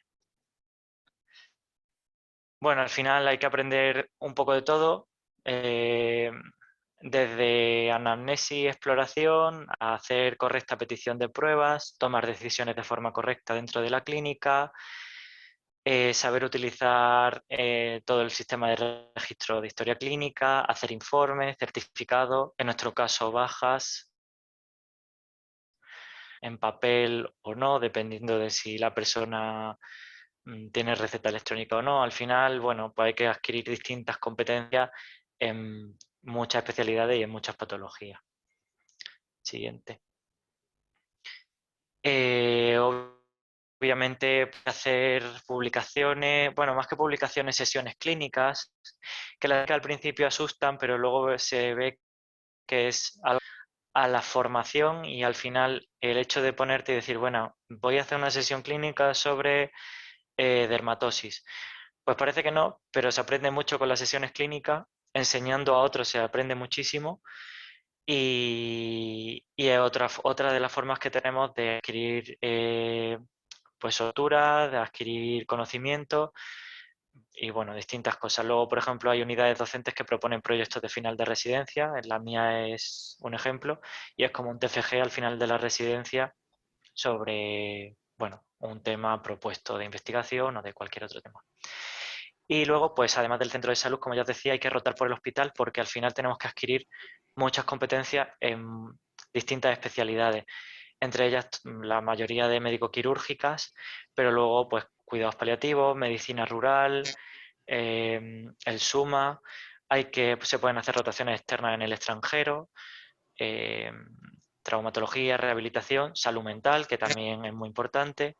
Bueno, al final hay que aprender un poco de todo, desde anamnesis, exploración, a hacer correcta petición de pruebas, tomar decisiones de forma correcta dentro de la clínica, saber utilizar todo el sistema de registro de historia clínica, hacer informes, certificados, en nuestro caso bajas, en papel o no, dependiendo de si la persona tiene receta electrónica o no. Al final, bueno, pues hay que adquirir distintas competencias en muchas especialidades y en muchas patologías. Siguiente. Obviamente hacer publicaciones, bueno, más que publicaciones, sesiones clínicas, que al principio asustan, pero luego se ve que es algo a la formación y al final el hecho de ponerte y decir, bueno, voy a hacer una sesión clínica sobre dermatosis. Pues parece que no, pero se aprende mucho con las sesiones clínicas, enseñando a otros se aprende muchísimo Y es otra de las formas que tenemos de adquirir pues soltura, de adquirir conocimiento y bueno, distintas cosas. Luego, por ejemplo, hay unidades docentes que proponen proyectos de final de residencia, la mía es un ejemplo, y es como un TFG al final de la residencia sobre, bueno, un tema propuesto de investigación o de cualquier otro tema. Y luego, pues además del centro de salud, como ya os decía, hay que rotar por el hospital porque al final tenemos que adquirir muchas competencias en distintas especialidades, entre ellas la mayoría de médico-quirúrgicas, pero luego pues cuidados paliativos, medicina rural, el SUMA, se pueden hacer rotaciones externas en el extranjero, traumatología, rehabilitación, salud mental, que también es muy importante,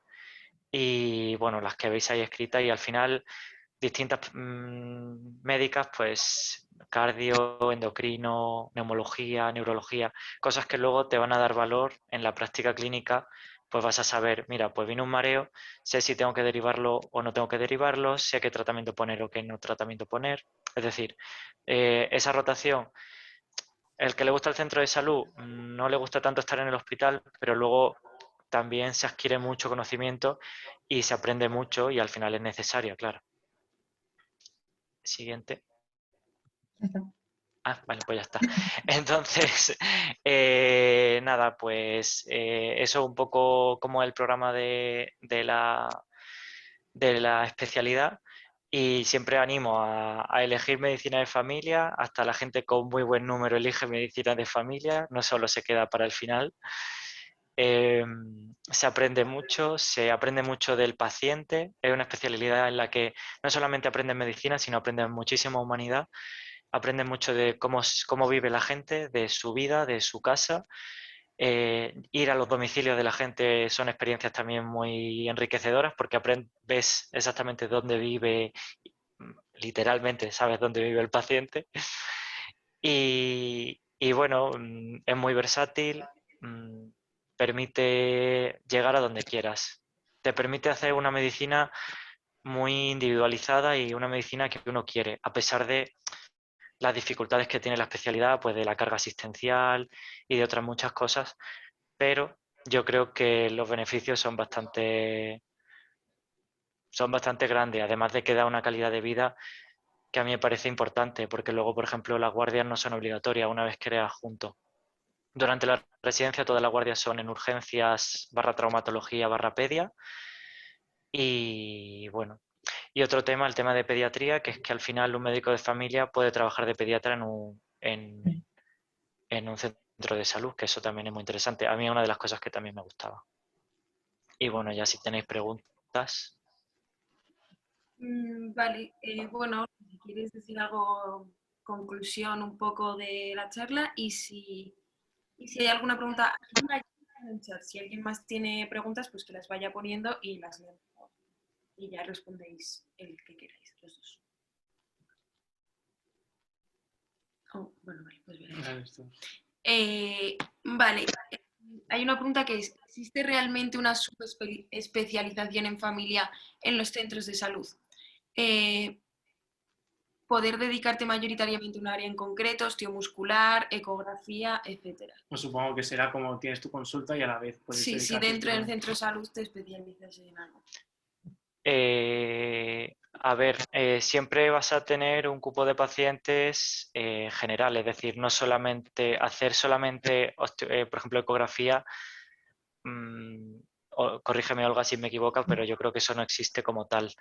y bueno, las que veis ahí escritas y al final distintas médicas, pues cardio, endocrino, neumología, neurología, cosas que luego te van a dar valor en la práctica clínica, pues vas a saber, mira, pues viene un mareo, sé si tengo que derivarlo o no tengo que derivarlo, sé qué tratamiento poner o qué no tratamiento poner. Es decir, esa rotación, el que le gusta el centro de salud no le gusta tanto estar en el hospital, pero luego también se adquiere mucho conocimiento y se aprende mucho y al final es necesario, claro. Siguiente. Ah, vale, pues ya está. Entonces, nada, pues eso un poco como el programa de la especialidad y siempre animo a elegir medicina de familia, hasta la gente con muy buen número elige medicina de familia, no solo se queda para el final. Se aprende mucho del paciente, es una especialidad en la que no solamente aprendes medicina, sino aprendes muchísima humanidad, aprendes mucho de cómo vive la gente, de su vida, de su casa. Ir a los domicilios de la gente son experiencias también muy enriquecedoras porque ves exactamente dónde vive, literalmente sabes dónde vive el paciente. Y bueno, es muy versátil, permite llegar a donde quieras. Te permite hacer una medicina muy individualizada y una medicina que uno quiere, a pesar de las dificultades que tiene la especialidad, pues de la carga asistencial y de otras muchas cosas, pero yo creo que los beneficios son bastante grandes, además de que da una calidad de vida que a mí me parece importante, porque luego, por ejemplo, las guardias no son obligatorias una vez que eres adjunto. Durante la residencia todas las guardias son en urgencias / traumatología / pedia. Y bueno, y otro tema, el tema de pediatría, que es que al final un médico de familia puede trabajar de pediatra en un centro de salud, que eso también es muy interesante. A mí es una de las cosas que también me gustaba. Y bueno, ya si tenéis preguntas. Vale, bueno, si quieres decir algo, conclusión un poco de la charla y si hay alguna pregunta, en el chat. Si alguien más tiene preguntas, pues que las vaya poniendo y las leo. Y ya respondéis el que queráis, los dos. Oh, bueno, vale, pues verás. Vale, hay una pregunta que es, ¿existe realmente una subespecialización en familia en los centros de salud? Poder dedicarte mayoritariamente a un área en concreto, osteomuscular, ecografía, etcétera. Pues supongo que será como tienes tu consulta y a la vez puedes Sí, si dentro del centro de salud te especializas en algo. A ver, siempre vas a tener un cupo de pacientes general, es decir, no solamente hacer por ejemplo, ecografía. Corrígeme, Olga, si me equivoco, pero yo creo que eso no existe como tal.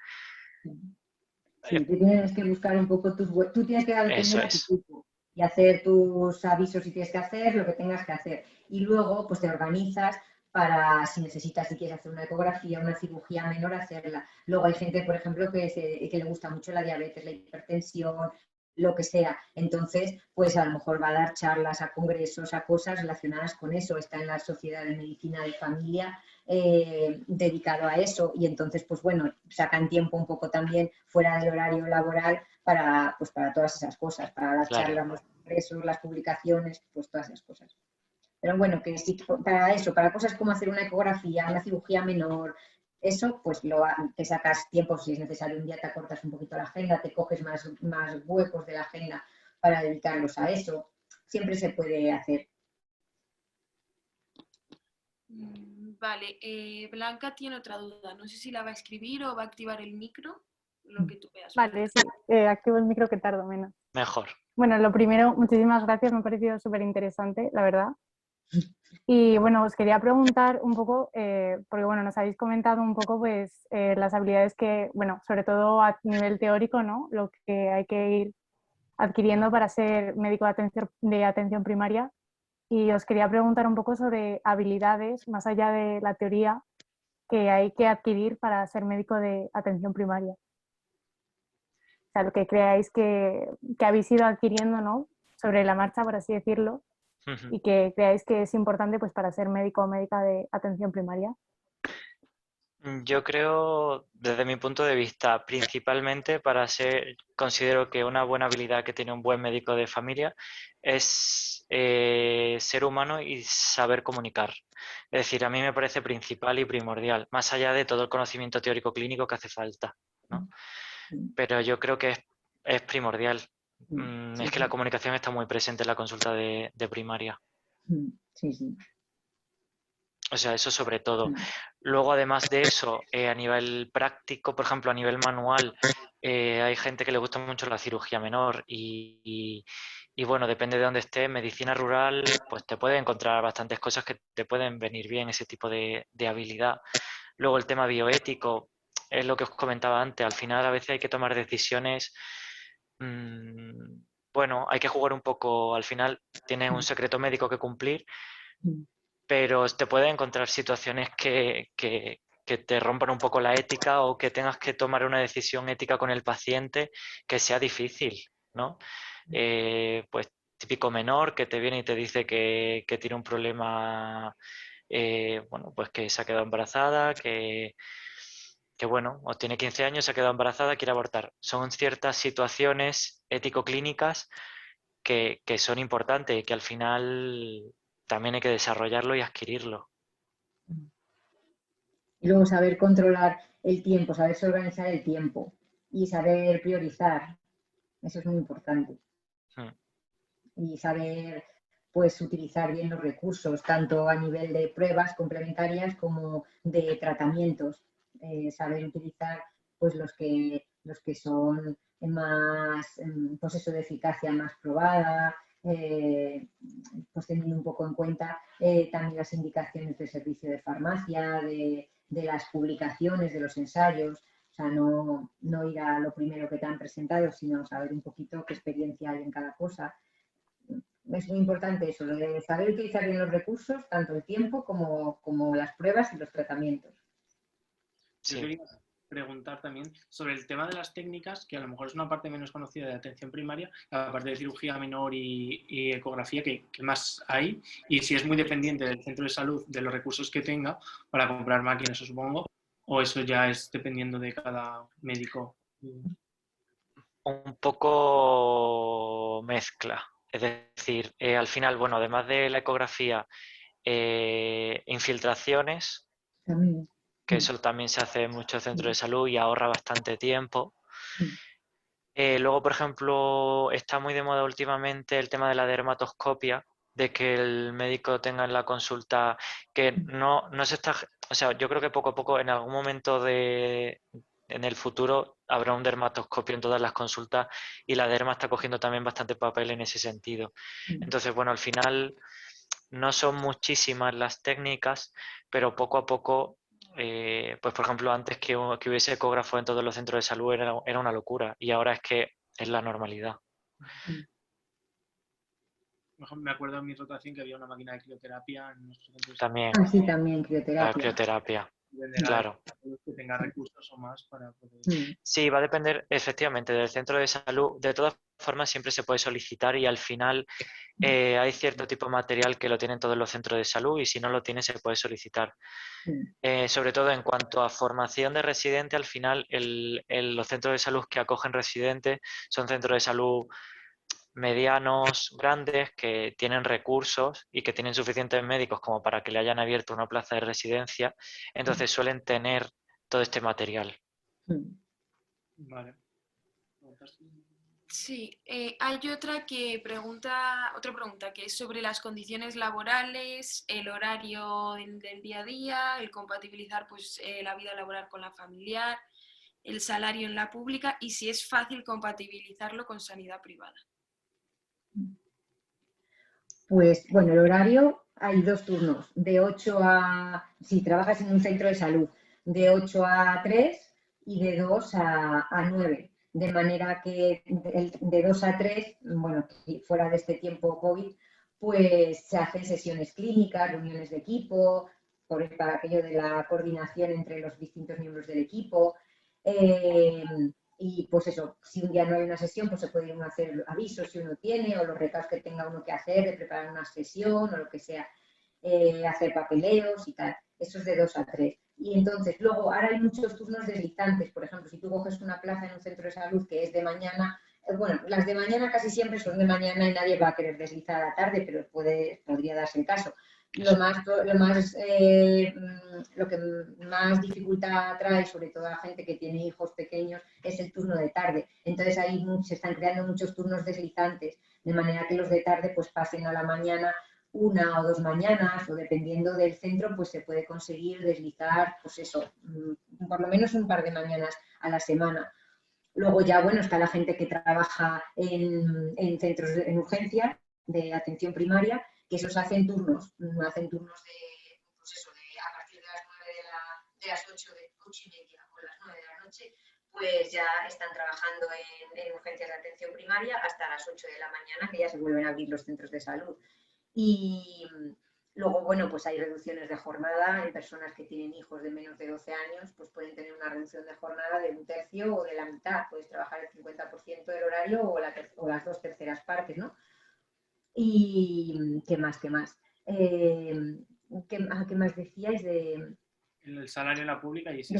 Sí, tú tienes que buscar un poco tú tienes que atender a tu cupo y hacer tus avisos si tienes que hacer, lo que tengas que hacer. Y luego, pues te organizas para, si necesitas, si quieres hacer una ecografía, una cirugía menor, hacerla. Luego hay gente, por ejemplo, que le gusta mucho la diabetes, la hipertensión, lo que sea. Entonces, pues a lo mejor va a dar charlas a congresos, a cosas relacionadas con eso. Está en la Sociedad de Medicina de Familia dedicado a eso y entonces, pues bueno, sacan tiempo un poco también fuera del horario laboral para todas esas cosas, para las charlas, los congresos, las publicaciones, pues todas esas cosas. Pero bueno, que sí, para eso, para cosas como hacer una ecografía, una cirugía menor, eso, pues te sacas tiempo si es necesario. Un día te acortas un poquito la agenda, te coges más huecos de la agenda para dedicarlos a eso. siempre se puede hacer. Vale, Blanca tiene otra duda. No sé si la va a escribir o va a activar el micro, lo que tú veas. Vale, sí, activo el micro que tardo menos. Mejor. Bueno, lo primero, muchísimas gracias, me ha parecido súper interesante, la verdad. Y bueno, os quería preguntar un poco, porque bueno, nos habéis comentado un poco pues las habilidades que, bueno, sobre todo a nivel teórico, ¿no? Lo que hay que ir adquiriendo para ser médico de atención primaria. Y os quería preguntar un poco sobre habilidades, más allá de la teoría, que hay que adquirir para ser médico de atención primaria. O sea, lo que creáis que habéis ido adquiriendo, ¿no? Sobre la marcha, por así decirlo, y que creáis que es importante pues, para ser médico o médica de atención primaria. Yo creo, desde mi punto de vista, principalmente considero que una buena habilidad que tiene un buen médico de familia es ser humano y saber comunicar. Es decir, a mí me parece principal y primordial, más allá de todo el conocimiento teórico clínico que hace falta, ¿no? Pero yo creo que es primordial. Es que la comunicación está muy presente en la consulta de primaria. Sí, sí. O sea, eso sobre todo. Luego, además de eso, a nivel práctico, por ejemplo, a nivel manual, hay gente que le gusta mucho la cirugía menor y bueno, depende de dónde esté, medicina rural, pues te puede encontrar bastantes cosas que te pueden venir bien, ese tipo de habilidad. Luego el tema bioético, es lo que os comentaba antes, al final a veces hay que tomar decisiones, bueno, hay que jugar un poco, al final tienes un secreto médico que cumplir, pero te pueden encontrar situaciones que te rompan un poco la ética o que tengas que tomar una decisión ética con el paciente que sea difícil, ¿no? Pues típico menor que te viene y te dice que tiene un problema, bueno, pues que se ha quedado embarazada, que bueno, o tiene 15 años, se ha quedado embarazada, quiere abortar. Son ciertas situaciones ético-clínicas que son importantes y que al final también hay que desarrollarlo y adquirirlo. Y luego saber controlar el tiempo, saberse organizar el tiempo y saber priorizar. Eso es muy importante. Y saber pues utilizar bien los recursos, tanto a nivel de pruebas complementarias como de tratamientos. Saber utilizar pues los que son más, pues eso, de eficacia más probada, pues teniendo un poco en cuenta también las indicaciones del servicio de farmacia, de las publicaciones, de los ensayos. O sea, no ir a lo primero que te han presentado, sino saber un poquito qué experiencia hay en cada cosa. Es muy importante eso, lo de saber utilizar bien los recursos, tanto el tiempo como las pruebas y los tratamientos. Yo quería preguntar también sobre el tema de las técnicas, que a lo mejor es una parte menos conocida de atención primaria, aparte de cirugía menor y ecografía, que más hay, y si es muy dependiente del centro de salud, de los recursos que tenga para comprar máquinas, supongo, o eso ya es dependiendo de cada médico. Un poco mezcla. Es decir, al final, bueno, además de la ecografía, infiltraciones, que eso también se hace en muchos centros de salud y ahorra bastante tiempo. Luego, por ejemplo, está muy de moda últimamente el tema de la dermatoscopia, de que el médico tenga en la consulta, que no se está, o sea, yo creo que poco a poco, en algún momento en el futuro, habrá un dermatoscopio en todas las consultas y la derma está cogiendo también bastante papel en ese sentido. Entonces, bueno, al final no son muchísimas las técnicas, pero poco a poco, pues por ejemplo, antes que hubiese ecógrafo en todos los centros de salud era una locura y ahora es que es la normalidad. Me acuerdo en mi rotación que había una máquina de crioterapia en nuestros centros. También. Sí, también crioterapia. La crioterapia. Claro. Que tenga recursos o más para poder... Sí, va a depender efectivamente del centro de salud. De todas formas, siempre se puede solicitar y al final hay cierto tipo de material que lo tienen todos los centros de salud y si no lo tiene se puede solicitar. Sobre todo en cuanto a formación de residente, al final los centros de salud que acogen residentes son centros de salud medianos, grandes, que tienen recursos y que tienen suficientes médicos como para que le hayan abierto una plaza de residencia, entonces suelen tener todo este material. Vale. Sí, hay otra pregunta que es sobre las condiciones laborales, el horario del día a día, el compatibilizar pues, la vida laboral con la familiar, el salario en la pública y si es fácil compatibilizarlo con sanidad privada. Pues bueno, el horario hay 2 turnos, de 8 a, si trabajas en un centro de salud, de 8 a 3 y de 2 a 9. De manera que de 2 a 3, bueno, fuera de este tiempo COVID, pues se hacen sesiones clínicas, reuniones de equipo, para aquello de la coordinación entre los distintos miembros del equipo. Y pues eso, si un día no hay una sesión, pues se puede uno hacer avisos si uno tiene, o los recados que tenga uno que hacer, de preparar una sesión o lo que sea, hacer papeleos y tal. Eso es de 2 a 3. Y entonces, luego, ahora hay muchos turnos deslizantes. Por ejemplo, si tú coges una plaza en un centro de salud que es de mañana, bueno, las de mañana casi siempre son de mañana y nadie va a querer deslizar a la tarde, pero podría darse el caso. Lo que más dificultad trae, sobre todo a la gente que tiene hijos pequeños, es el turno de tarde. Entonces ahí se están creando muchos turnos deslizantes, de manera que los de tarde pues pasen a la mañana 1 o 2 mañanas, o dependiendo del centro, pues se puede conseguir deslizar, pues eso, por lo menos un par de mañanas a la semana. Luego ya, bueno, está la gente que trabaja en centros en urgencia de atención primaria, que esos hacen turnos de, pues eso, a partir de las 9 de las 8 y media o las 9 de la noche, pues ya están trabajando en urgencias de atención primaria hasta las 8 de la mañana, que ya se vuelven a abrir los centros de salud. Y luego, bueno, pues hay reducciones de jornada en personas que tienen hijos de menos de 12 años, pues pueden tener una reducción de jornada de 1/3 o de la mitad. Puedes trabajar el 50% del horario o las 2/3 partes, ¿no? Y ¿qué más? ¿Qué más decíais de...? El salario en la pública y si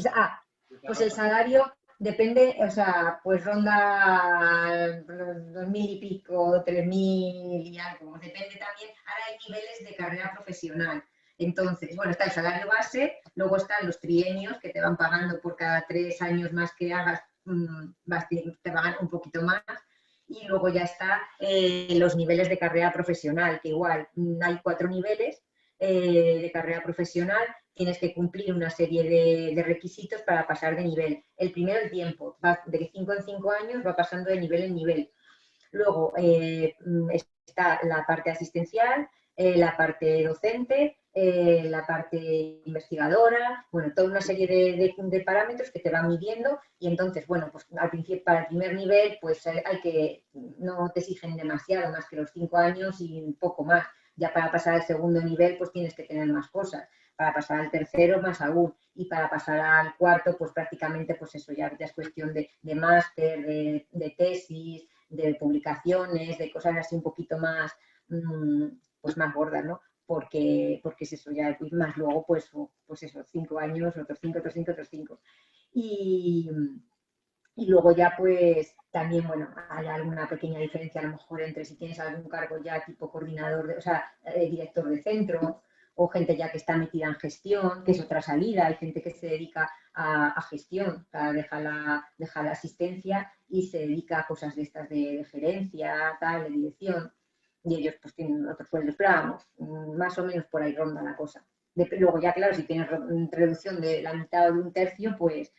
pues el salario depende, o sea, pues ronda los 2.000 y pico, 3.000 y algo. Depende también, ahora hay niveles de carrera profesional. Entonces, bueno, está el salario base, luego están los trienios que te van pagando por cada 3 años más que hagas, te pagan un poquito más. Y luego ya está los niveles de carrera profesional, que igual hay 4 niveles de carrera profesional. Tienes que cumplir una serie de requisitos para pasar de nivel. El primero, el tiempo, va de 5 en 5 años, va pasando de nivel en nivel. Luego está la parte asistencial, la parte docente, la parte investigadora, bueno, toda una serie de parámetros que te van midiendo y entonces, bueno, pues al principio, para el primer nivel, pues no te exigen demasiado, más que los 5 años y un poco más. Ya para pasar al segundo nivel, pues tienes que tener más cosas. Para pasar al tercero, más aún. Y para pasar al cuarto, pues prácticamente, pues eso ya es cuestión de máster, de tesis, de publicaciones, de cosas así un poquito más, pues más gordas, ¿no? Porque es eso, ya más luego, pues eso, 5 años, otros 5, otros 5, otros 5. Y luego ya pues también, bueno, hay alguna pequeña diferencia a lo mejor entre si tienes algún cargo ya tipo coordinador, director de centro, o gente ya que está metida en gestión, que es otra salida. Hay gente que se dedica a gestión, o sea, deja la asistencia y se dedica a cosas de estas de gerencia, tal, de dirección, y ellos pues tienen otros sueldos, pero vamos, más o menos por ahí ronda la cosa. Luego ya, claro, si tienes reducción de la mitad o de 1/3, pues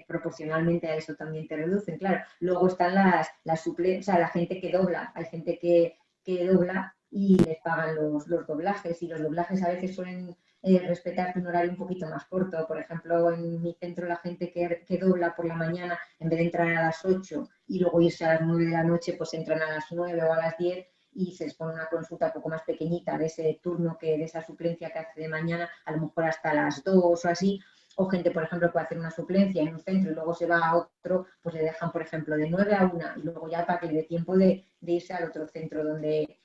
proporcionalmente a eso también te reducen, claro. Luego están las suplencias, o sea, la gente que dobla, hay gente que dobla y les pagan los doblajes, y los doblajes a veces suelen respetarte un horario un poquito más corto. Por ejemplo, en mi centro la gente que dobla por la mañana, en vez de entrar a las 8 y luego irse a las 9 de la noche, pues entran a las 9 o a las 10 y se les pone una consulta un poco más pequeñita de ese turno, de esa suplencia que hace de mañana, a lo mejor hasta las 2 o así. O gente, por ejemplo, que puede hacer una suplencia en un centro y luego se va a otro, pues le dejan, por ejemplo, de 9 a 1 y luego ya para que le dé tiempo de irse al otro centro donde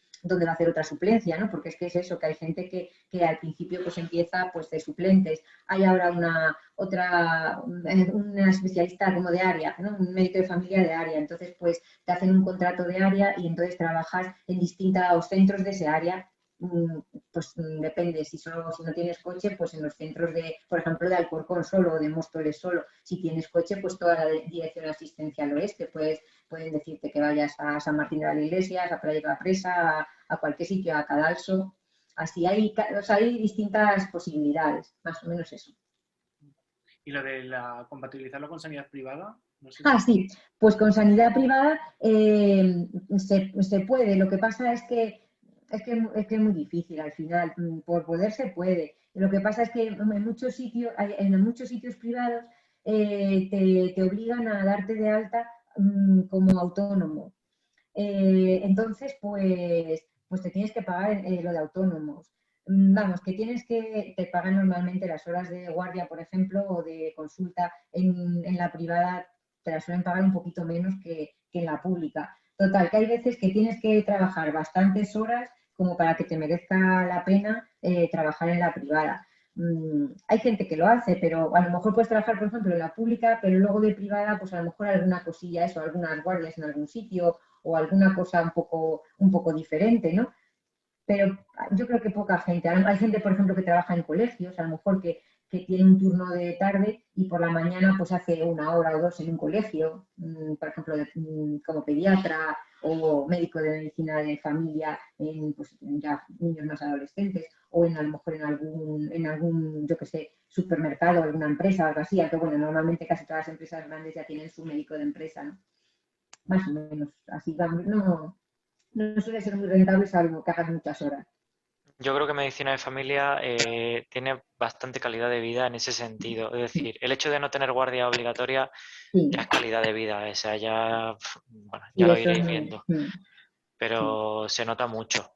va a hacer otra suplencia, ¿no? Porque es que es eso, que hay gente que al principio pues empieza pues de suplentes. Hay ahora una especialista como de área, ¿no? Un médico de familia de área. Entonces pues te hacen un contrato de área y entonces trabajas en distintos centros de ese área pues depende, si no tienes coche, pues en los centros por ejemplo, de Alcorcón solo o de Móstoles solo. Si tienes coche, pues toda la dirección asistencial oeste, pues pueden decirte que vayas a San Martín de las Iglesias, a Playa de la Presa, a cualquier sitio, a Cadalso. Así hay distintas posibilidades, más o menos eso. ¿Y lo de compatibilizarlo con sanidad privada? No sé Sí, pues con sanidad privada se puede. Lo que pasa es que es muy difícil al final. Por poder se puede. Lo que pasa es que en muchos sitios privados te obligan a darte de alta como autónomo. Entonces, pues te tienes que pagar lo de autónomos. Vamos, te pagan normalmente las horas de guardia, por ejemplo, o de consulta en la privada, te las suelen pagar un poquito menos que en la pública. Total, que hay veces que tienes que trabajar bastantes horas como para que te merezca la pena trabajar en la privada. Hay gente que lo hace, pero a lo mejor puedes trabajar, por ejemplo, en la pública, pero luego de privada, pues a lo mejor alguna cosilla, algunas guardias en algún sitio o alguna cosa un poco diferente, ¿no? Pero yo creo que poca gente. Hay gente, por ejemplo, que trabaja en colegios, a lo mejor que tiene un turno de tarde y por la mañana pues hace 1 hora o 2 en un colegio, por ejemplo, como pediatra o médico de medicina de familia en pues, ya niños más adolescentes o a lo mejor en algún, yo que sé, supermercado, alguna empresa o algo así, aunque bueno, normalmente casi todas las empresas grandes ya tienen su médico de empresa, ¿no? Más o menos, así vamos, no suele ser muy rentable salvo que hagas muchas horas. Yo creo que medicina de familia tiene bastante calidad de vida en ese sentido. Es decir, el hecho de no tener guardia obligatoria Sí, ya es calidad de vida. O sea, bueno, sí, ya lo eso iréis viendo. sí. Pero se nota mucho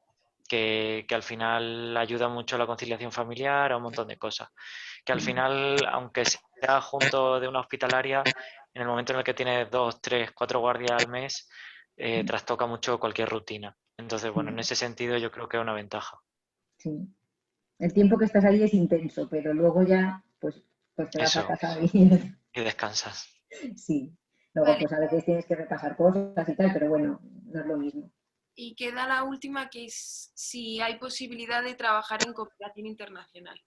que al final ayuda mucho a la conciliación familiar, a un montón de cosas. Que al final, aunque sea junto de una hospitalaria, en el momento en el que tienes 2, 3, 4 guardias al mes, trastoca mucho cualquier rutina. Entonces, bueno, en ese sentido yo creo que es una ventaja. Sí. El tiempo que estás ahí es intenso, pero luego ya, pues te vas a Eso, casa y y descansas. sí. Luego, Vale, pues a veces tienes que repasar cosas y tal, pero bueno, no es lo mismo. y queda la última, que es si hay posibilidad de trabajar en cooperación internacional.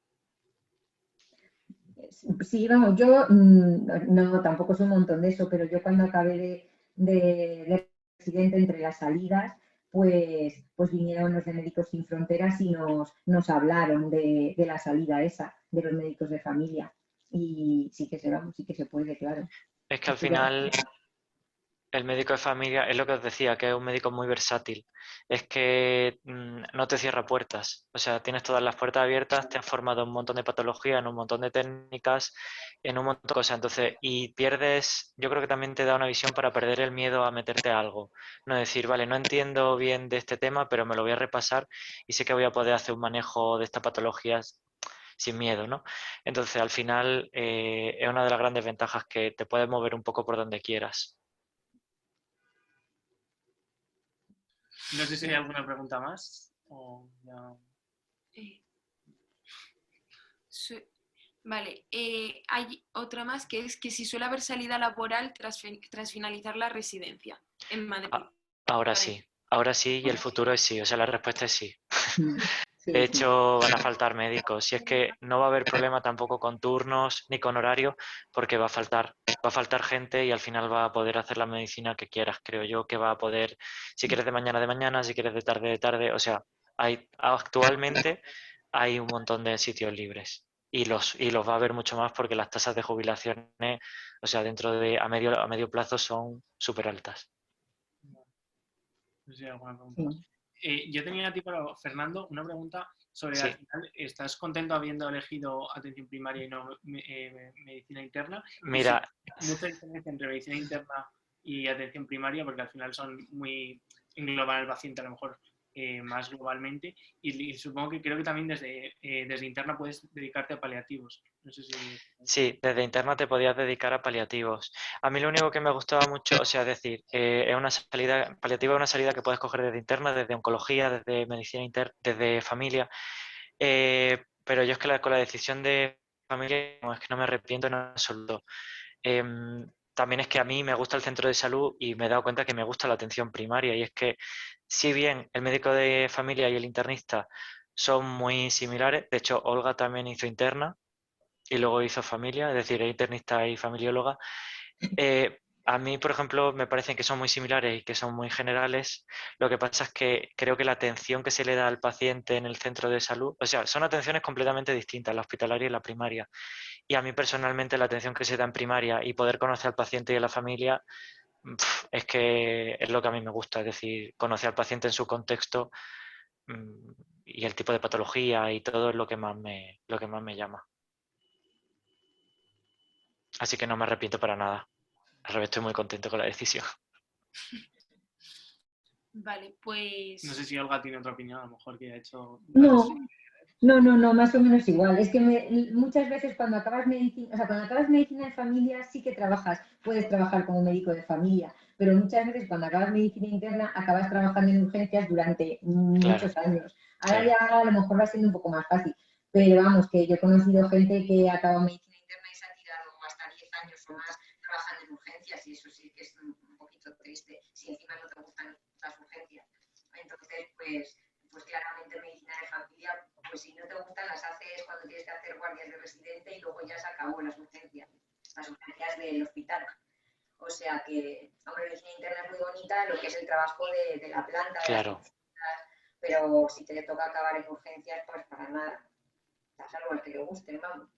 Sí, vamos, yo no, tampoco es un montón de eso, pero yo cuando acabé de residente entre las salidas, pues vinieron los de Médicos Sin Fronteras y nos hablaron de la salida esa, de los médicos de familia. Y sí que se puede, claro. Es que al Estudiar. final el médico de familia es lo que os decía, que es un médico muy versátil. Es que no te cierra puertas. O sea, tienes todas las puertas abiertas, te has formado un montón de patologías, en un montón de técnicas, en un montón de cosas. Entonces, y pierdes, yo creo que también te da una visión para perder el miedo a meterte a algo. No decir, vale, no entiendo bien de este tema, pero me lo voy a repasar y sé que voy a poder hacer un manejo de estas patologías sin miedo, ¿no? Entonces, al final, es una de las grandes ventajas que te puedes mover un poco por donde quieras. No sé si hay alguna pregunta más. O ya... Eh, su- Vale, hay otra más, que es que si suele haber salida laboral tras finalizar la residencia en Madrid. Ahora sí y el futuro es sí, o sea, la respuesta es sí. De Sí, sí. hecho, van a faltar médicos. Si es que no va a haber problema tampoco con turnos ni con horario, porque va a faltar gente y al final va a poder hacer la medicina que quieras, creo yo, que va a poder, si quieres de mañana, si quieres de tarde, o sea, actualmente hay un montón de sitios libres y los va a haber mucho más porque las tasas de jubilaciones, o sea, a medio plazo son súper altas. No sé si hay alguna pregunta más. Sí. Yo tenía a ti, para Fernando, una pregunta sobre, Sí. al final, ¿estás contento habiendo elegido atención primaria y no medicina interna? Y si Mira, mucha diferencia entre medicina interna y atención primaria, porque al final son muy engloban al paciente a lo mejor más globalmente, y supongo que creo que también desde interna puedes dedicarte a paliativos. No sé si... sí, desde interna te podías dedicar a paliativos. A mí lo único que me gustaba mucho, o sea, es decir, es una salida, paliativa es una salida que puedes coger desde interna, desde oncología, desde medicina interna, desde familia. Pero yo es que con la decisión de familia, no, es que no me arrepiento en absoluto. también es que a mí me gusta el centro de salud y me he dado cuenta que me gusta la atención primaria. Y es que si bien el médico de familia y el internista son muy similares, de hecho Olga también hizo interna y luego hizo familia, es decir, es internista y familióloga. A mí, por ejemplo, me parecen que son muy similares y que son muy generales. Lo que pasa es que creo que la atención que se le da al paciente en el centro de salud, o sea, son atenciones completamente distintas, la hospitalaria y la primaria. Y a mí personalmente la atención que se da en primaria y poder conocer al paciente y a la familia, es que es lo que a mí me gusta, es decir, conocer al paciente en su contexto y el tipo de patología y todo es lo que más me llama. Así que no me arrepiento para nada. Al revés, estoy muy contento con la decisión. Vale, pues... No sé si Olga tiene otra opinión, a lo mejor que ha hecho... No, más o menos igual. Es que muchas veces cuando acabas medicina, o sea, cuando acabas medicina de familia sí que puedes trabajar como médico de familia, pero muchas veces cuando acabas medicina interna acabas trabajando en urgencias durante muchos años. Ahora ya a lo mejor va siendo un poco más fácil, pero vamos, que yo he conocido gente que acaba medicina interna y se ha tirado hasta 10 años o más trabajando en urgencias y eso sí que es un poquito triste si encima no te gustan las urgencias. Entonces, pues claramente medicina de familia, pues si no te gustan las haces cuando tienes que hacer guardias de residente y luego ya se acabó las urgencias del hospital. O sea que, hombre, medicina interna es muy bonita, lo que es el trabajo de la planta, Claro. pero si te toca acabar en urgencias, pues para nada. Salvo al que le guste, vamos.